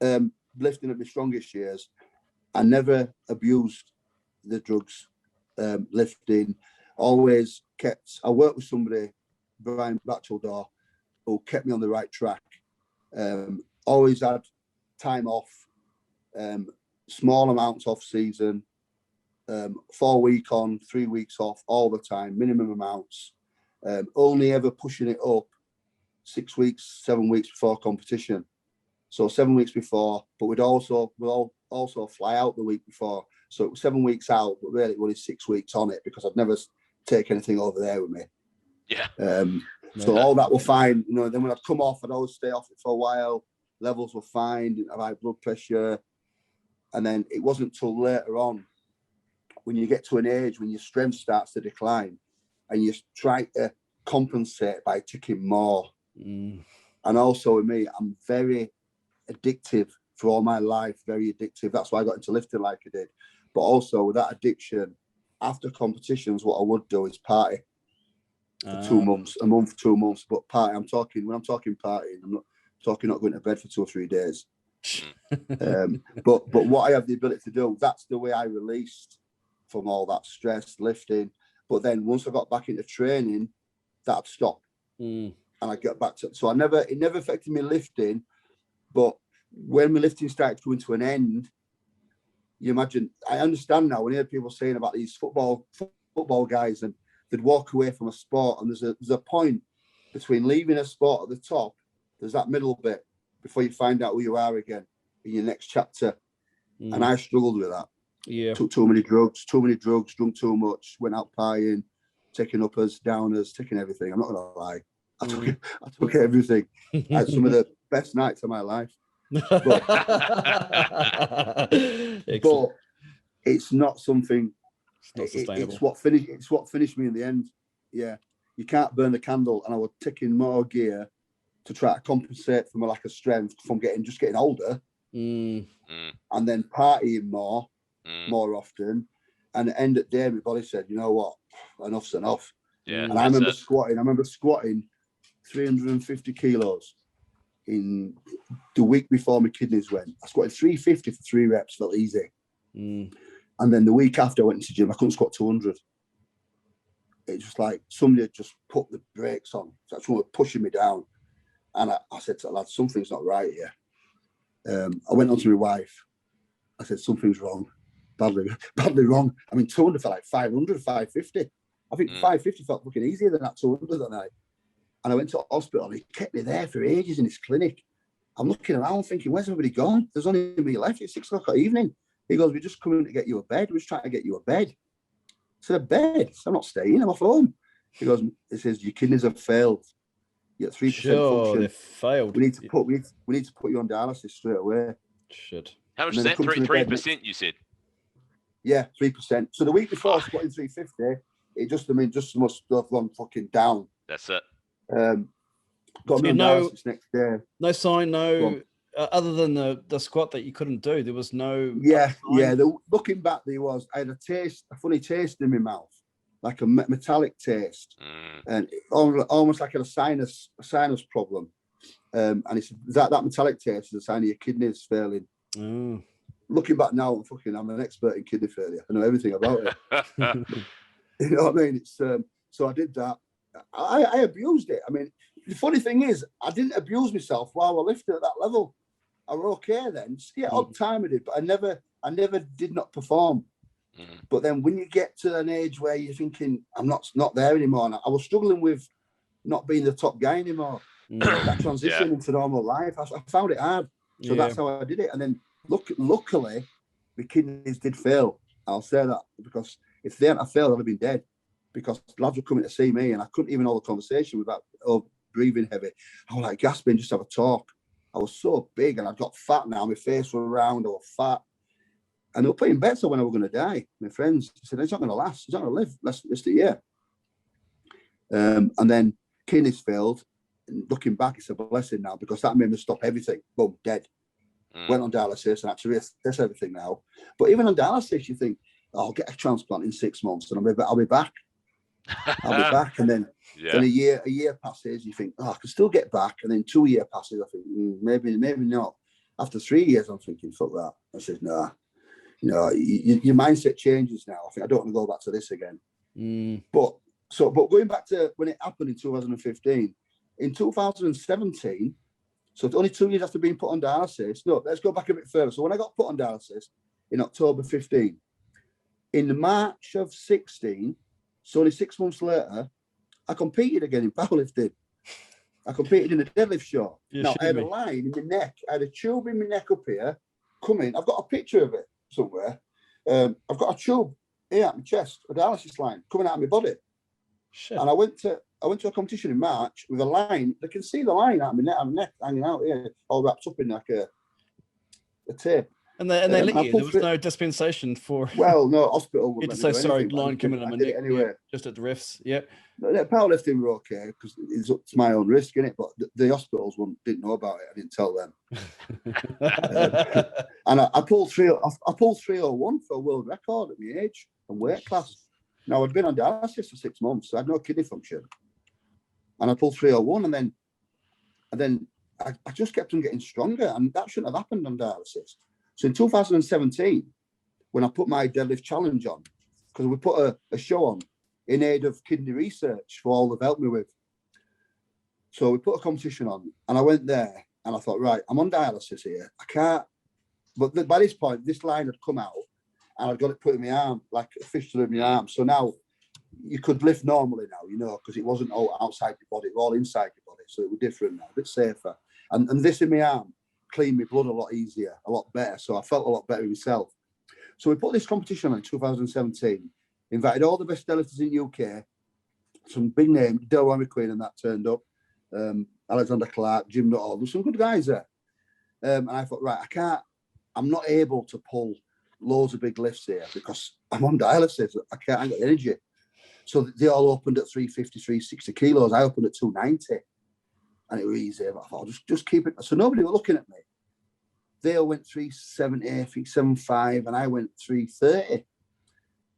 lifting at my strongest years, I never abused the drugs, lifting. Always I worked with somebody, Brian Batcheldor, who kept me on the right track. Always had time off, small amounts off season, 4 week on, 3 weeks off, all the time, minimum amounts. Only ever pushing it up 6 weeks, 7 weeks before competition. So 7 weeks before, but we'll also fly out the week before. So it was 7 weeks out, but really it was 6 weeks on it because I'd never take anything over there with me. Yeah. So all that were fine. Then when I'd come off, I'd always stay off it for a while. Levels were fine, didn't have high blood pressure. And then it wasn't till later on, when you get to an age when your strength starts to decline and you try to compensate by taking more. And also with me, I'm very addictive for all my life, very addictive. That's why I got into lifting like I did. But also with that addiction, after competitions, what I would do is party for 2 months, a month, 2 months. But party, when I'm talking partying, I'm not talking not going to bed for 2 or 3 days. But what I have the ability to do, that's the way I released from all that stress, lifting. But then once I got back into training, that'd stop. And I get back to, so it never affected me lifting. But when my lifting started coming to an end, you imagine, I understand now when I hear people saying about these football guys and they'd walk away from a sport, and there's a point between leaving a sport at the top, there's that middle bit before you find out who you are again in your next chapter. And I struggled with that. Yeah. Took too many drugs, drunk too much, went out partying, taking uppers, downers, taking everything. I'm not going to lie. I took everything. I had some of the best nights of my life. But it's not something. It's not sustainable. It's what finished me in the end. Yeah, you can't burn the candle, and I was taking more gear to try to compensate for my lack of strength from getting older, and then partying more often. And at the end of the day, my body said, "You know what? Enough's enough." Yeah, and I remember squatting 350 kilos in the week before my kidneys went. I squatted 350 for 3 reps, felt easy. And then the week after I went into the gym, I couldn't squat 200. It's just like somebody had just put the brakes on. So someone was pushing me down. And I said to the lad, something's not right here. I went on to my wife. I said, something's wrong. Badly wrong. I mean, 200 felt like 500, 550. I think 550 felt fucking easier than that 200 that night. And I went to hospital and he kept me there for ages in his clinic. I'm looking around thinking, where's everybody gone? There's only me left. It's 6 o'clock at evening. He goes, we're just coming to get you a bed. We're just trying to get you a bed. said, bed. I'm not staying. I'm off home. He goes, it says, your kidneys have failed. You're at 3% function. They failed. We need to put you on dialysis straight away. Shit. How much is that? 3%, you said? Yeah, 3%. So the week before, squatting 350, it just must have gone fucking down. That's it. Got me on dialysis next day. No sign, other than the squat that you couldn't do, there was no. Yeah. Looking back, I had a funny taste in my mouth, like a metallic taste, and almost like a sinus problem. And it's that metallic taste is a sign of your kidneys failing. Looking back now, I'm an expert in kidney failure. I know everything about it. You know what I mean? It's so I did that. I abused it. I mean, the funny thing is, I didn't abuse myself while I lifted at that level. I was okay then. Yeah, odd time I did, but I never did not perform. But then when you get to an age where you're thinking, I'm not there anymore. And I was struggling with not being the top guy anymore. That transition into normal life, I found it hard. So that's how I did it. And then luckily, the kidneys did fail. I'll say that, because if they hadn't failed, I'd have been dead. Because lads were coming to see me and I couldn't even hold a conversation without breathing heavy. I was like gasping, just have a talk. I was so big and I got fat now. My face was round, I was fat. And they were putting bets on when I was going to die. My friends said, it's not going to last. It's not going to live. That's the year. And then kidneys failed. And looking back, it's a blessing now, because that made me stop everything. Boom, dead. Went on dialysis and actually reassess everything now. But even on dialysis, you think, I'll get a transplant in 6 months and I'll be back. I'll be back. And then a year passes, you think, I can still get back. And then 2 years passes, I think, maybe not. After 3 years, I'm thinking, fuck that. I said, nah. Your mindset changes now. I think I don't want to go back to this again. But going back to when it happened in 2015, in 2017, so it's only 2 years after being put on dialysis. No, let's go back a bit further. So when I got put on dialysis in October 15, in March of 16, so only 6 months later, I competed again in powerlifting. I competed in a deadlift show. I had a line in my neck. I had a tube in my neck up here coming. I've got a picture of it somewhere. I've got a tube here at my chest, a dialysis line coming out of my body. Shit. And I went to a competition in March with a line. They can see the line out of my neck hanging out here, all wrapped up in like a tape. And they let you. There was no dispensation for. Well, no, hospital. You had to say sorry, line coming on my neck. Anyway, just at the refs. Yeah. Powerlifting were okay because it's my own risk, innit? But the hospitals didn't know about it. I didn't tell them. And I pulled 301 for a world record at my age and weight class. Now I'd been on dialysis for 6 months, so I had no kidney function, and I pulled 301, and then I just kept on getting stronger, and that shouldn't have happened on dialysis. So in 2017, when I put my deadlift challenge on, because we put a show on in aid of kidney research for all they've helped me with. So we put a competition on, and I went there, and I thought, right, I'm on dialysis here. I can't. But by this point, this line had come out, and I'd got it put in my arm, like a fistula in my arm. So now you could lift normally now, because it wasn't all outside your body, it was all inside your body. So it was different now, a bit safer. And this in my arm cleaned my blood a lot easier, a lot better. So I felt a lot better myself. So we put this competition on in 2017, invited all the best deadlifters in UK, some big names, Delroy McQueen and that turned up, Alexander Clark, Jim Nuttall, there's some good guys there. And I thought, right, I'm not able to pull loads of big lifts here because I'm on dialysis. I ain't got the energy. So they all opened at 350, 360 kilos. I opened at 290. And it was easy. But I thought, just keep it. So nobody was looking at me. They all went 370, 375, and I went 330.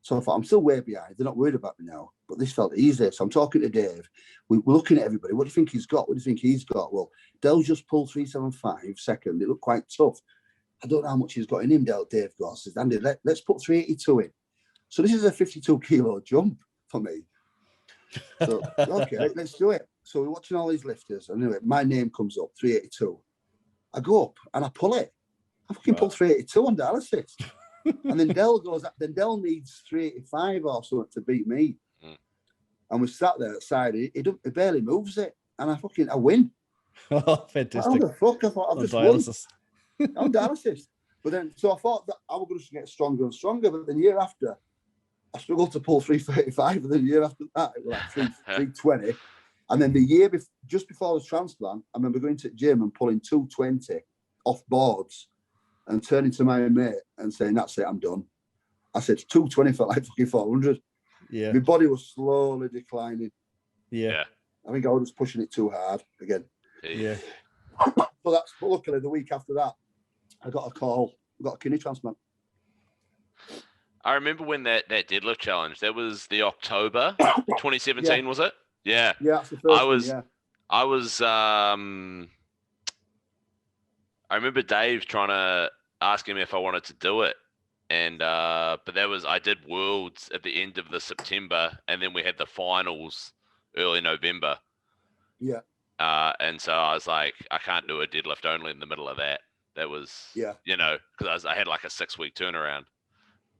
So I thought, I'm still way behind. They're not worried about me now. But this felt easy. So I'm talking to Dave. We're looking at everybody. What do you think he's got? What do you think he's got? Well, Dell's just pulled 375 second. It looked quite tough. I don't know how much he's got in him, Dave goes. Says, Andy, let's put 382 in. So this is a 52 kilo jump for me. So, okay, let's do it. So we're watching all these lifters. And anyway, my name comes up, 382. I go up and I pull it. I fucking pull 382 on dialysis. And then Dell goes, then Dell needs 385 or something to beat me. And we sat there outside. He barely moves it. And I win. Oh, fantastic. How the fuck? I thought I've just dialysis. Won. On dialysis. But then, so I thought that I was going to get stronger and stronger. But then the year after, I struggled to pull 335, and then the year after that, it was like 320. And then the year just before the transplant, I remember going to the gym and pulling 220 off boards and turning to my mate and saying, "That's it, I'm done." I said, 220 felt like fucking 400. Yeah. My body was slowly declining. Yeah. I think I was just pushing it too hard again. Yeah. But luckily the week after that, I got a call. I got a kidney transplant. I remember when that deadlift challenge, that was the October 2017, was it? Yeah. Yeah, that's the first one, yeah. I remember Dave trying to ask him if I wanted to do it. And but I did Worlds at the end of the September, and then we had the finals early November. Yeah. And so I was like, I can't do a deadlift only in the middle of that. That was, because I had like a 6-week turnaround.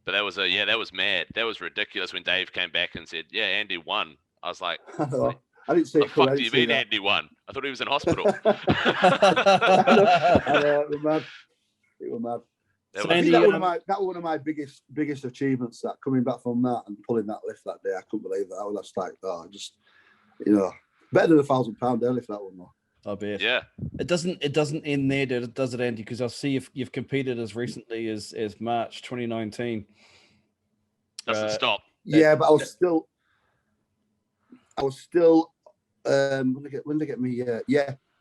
But that was that was mad. That was ridiculous when Dave came back and said, "Yeah, Andy won." I was like, I didn't say the fuck do you mean Andy won? I thought he was in hospital. I know, it was mad. It was mad. So I Andy, think that was one of my biggest achievements. That coming back from that and pulling that lift that day, I couldn't believe that. I was just like, better than £1,000 deadlift, that one more. I bet. Yeah. It doesn't end there, does it, Andy? Because I see you've competed as recently as March 2019. Doesn't stop. Yeah, but I was still. When did they get me?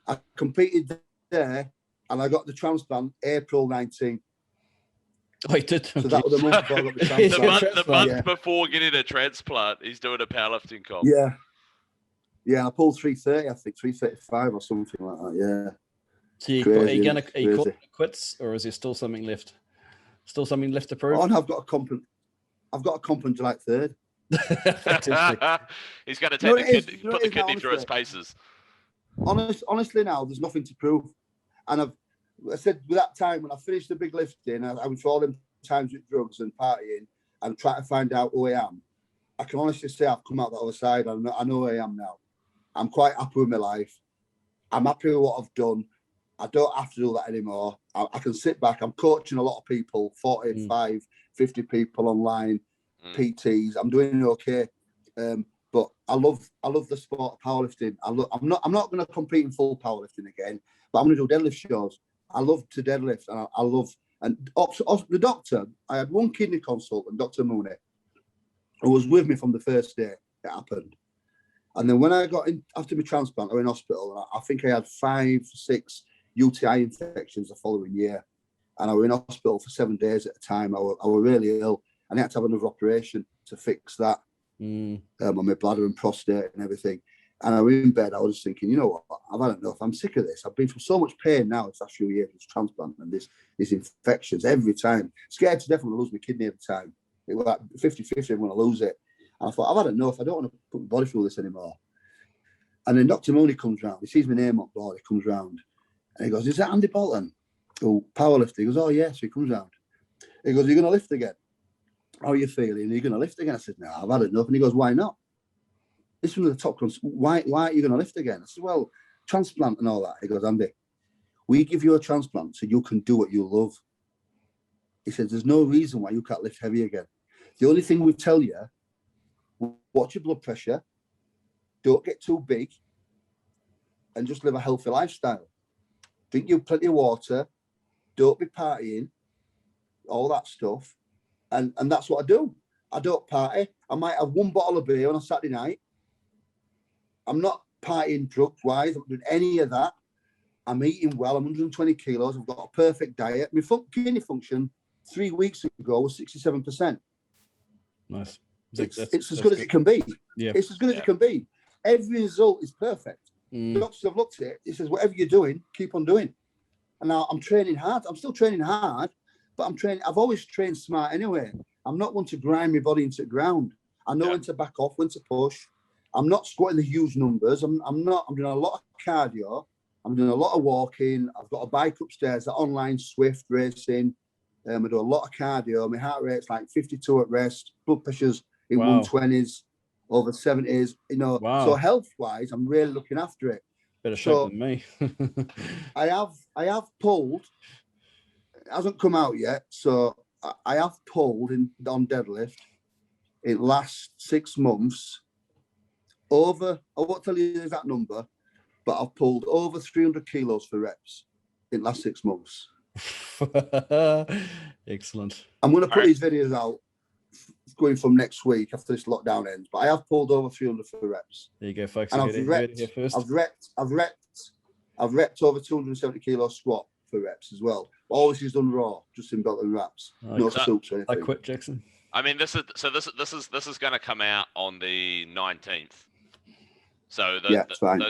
I competed there, and I got the transplant April 19. Oh, he did. So that was the month before I got the transplant. the month before getting a transplant, he's doing a powerlifting comp. Yeah. Yeah, I pulled 330, I think 335 or something like that. Yeah. So are you calling it quits, or is there still something left? Still something left to prove? Oh, no, I've got a comp on July 3rd. He's got to take put the kidney through its paces. Honestly, now there's nothing to prove, and I said with that time when I finished the big lifting, I went through all them times with drugs and partying and trying to find out who I am. I can honestly say I've come out the other side. I know who I am now. I'm quite happy with my life. I'm happy with what I've done. I don't have to do that anymore. I can sit back. I'm coaching a lot of people, 45, 50 people online, PTs. I'm doing okay. But I love the sport of powerlifting. I'm not going to compete in full powerlifting again, but I'm going to do deadlift shows. I love to deadlift, and I love the doctor. I had one kidney consultant, Dr. Mooney, who was with me from the first day it happened. And then when I got in after my transplant, I was in hospital, and I think I had 5, 6 UTI infections the following year. And I was in hospital for 7 days at a time. I was really ill, and I had to have another operation to fix that on my bladder and prostate and everything. And I was in bed. I was just thinking, you know what? I've had enough. I'm sick of this. I've been through so much pain now this last few years with transplant and these infections every time. Scared to death when I lose my kidney every time. It was like 50-50 I'm going to lose it. And I thought, I've had enough. I don't want to put my body through this anymore. And then Dr. Mooney comes round. He sees my name on board. He comes round. And he goes, "Is that Andy Bolton? Oh, powerlifter." He goes, "Oh, yeah." So he comes round. He goes, "Are you going to lift again? How are you feeling? Are you going to lift again?" I said, "No, I've had enough." And he goes, "Why not?" This is one of the top ones. Why aren't you going to lift again? I said, "Well, transplant and all that." He goes, "Andy, we give you a transplant so you can do what you love." He says, "There's no reason why you can't lift heavy again. The only thing we tell you, watch your blood pressure, don't get too big, and just live a healthy lifestyle. Drink you plenty of water, don't be partying, all that stuff." And that's what I do. I don't party. I might have one bottle of beer on a Saturday night. I'm not partying drugs-wise. I'm not doing any of that. I'm eating well. I'm 120 kilos. I've got a perfect diet. My kidney function 3 weeks ago was 67%. Nice. It's as good as it can be. Yeah. It's as good as it can be. Every result is perfect. Doctors have looked at it. He says, whatever you're doing, keep on doing. And now I'm training hard. I'm still training hard, but I've always trained smart anyway. I'm not one to grind my body into the ground. I know when to back off, when to push. I'm not squatting the huge numbers. I'm doing a lot of cardio. I'm doing a lot of walking. I've got a bike upstairs, online Swift racing. I do a lot of cardio. My heart rate's like 52 at rest. Blood pressure's in 120s, over 70s. So health-wise, I'm really looking after it. Better shape than me. I have pulled. It hasn't come out yet, so I have pulled on deadlift in last 6 months, I won't tell you the exact number, but I've pulled over 300 kilos for reps in last 6 months. Excellent. I'm going to put these videos out going from next week after this lockdown ends, but I have pulled over 300 for reps. There you go, folks. And I've repped over 270 kilo squat for reps as well. Always is done raw, just in belt and wraps. No soups or anything. I quit, Jackson. I mean, this is going to come out on the 19th. So that's fine.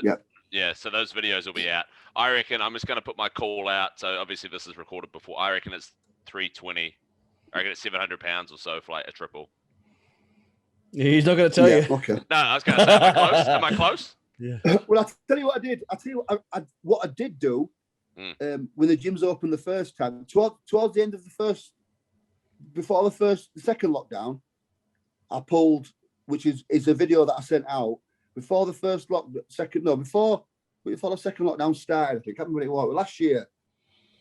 Yeah, so those videos will be out. I reckon I'm just going to put my call out. So obviously this is recorded before. I reckon it's 320. I reckon it's 700 pounds or so for like a triple. Yeah, he's not going to tell you. Okay. No, I was going to say, am I close? Am I close? Yeah. Well, I'll tell you what I did. What I did do when the gyms opened the first time, towards the end of before the second lockdown, I pulled, which is a video that I sent out before the second lockdown started. I think I can't remember what it was.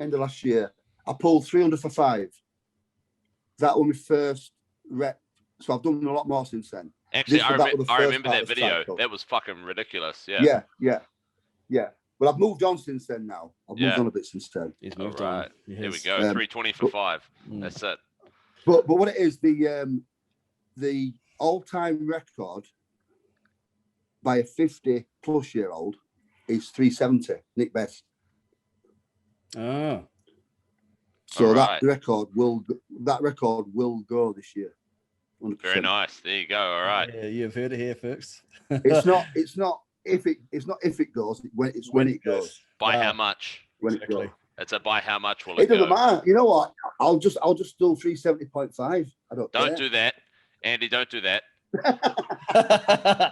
End of last year, I pulled 300 for 5. That was my first rep. So I've done a lot more since then. Actually, I remember that video. That was fucking ridiculous. Yeah. Yeah. But I've moved on since then now. I've moved on a bit since then. He's moved on. Here we go. 320 for 5. That's it. But what it is, the all-time record by a 50-plus-year-old is 370, Nick Best. Oh. So that record will go this year. 100%. Very nice. There you go. All right. Yeah, you've heard it here, folks. It's not if it goes. It's when it goes. By how much? When it goes. It's a by how much will it doesn't go? matter. You know what? I'll just do 370.5. Don't do that, Andy. Don't do that.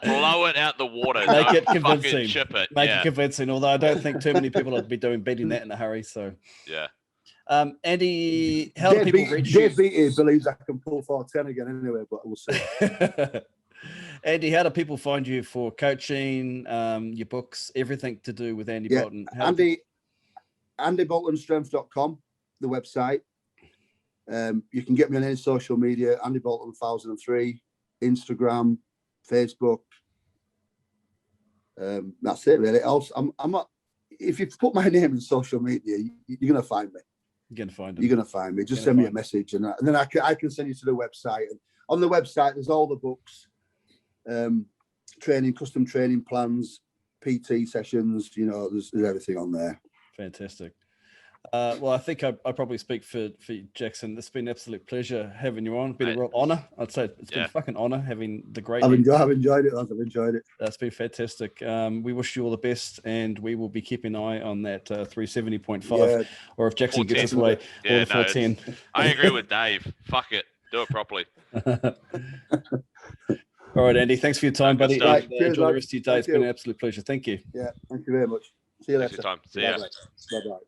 Blow it out the water. Make it convincing. Fucking chip it. Make it convincing. Although I don't think too many people would be beating that in a hurry. So yeah. Andy, how do people reach you? Dave Beatty believes I can pull 410 again anyway, but we'll see. Andy, how do people find you for coaching, your books, everything to do with Andy Bolton? AndyBoltonStrength.com, the website. You can get me on any social media, Andy Bolton 1003, Instagram, Facebook. That's it, really. I'm not. If you put my name in social media, you're gonna find me. You're gonna find me. Just send me a message, and then I can send you to the website. And on the website, there's all the books, custom training plans, PT sessions. There's everything on there. Fantastic. Well, I think I probably speak for Jackson. It's been an absolute pleasure having you on. It's been a real honor. I'd say it's been a fucking honor having the great. I've enjoyed it. I've enjoyed it. That's been fantastic. We wish you all the best, and we will be keeping an eye on that 370.5, or if Jackson gets his way, or the 410. I agree with Dave. Fuck it, do it properly. All right, Andy. Thanks for your time, buddy. Right, enjoy the rest of your day. It's been an absolute pleasure. Thank you. Yeah, thank you very much. See you later. See ya. Bye-bye.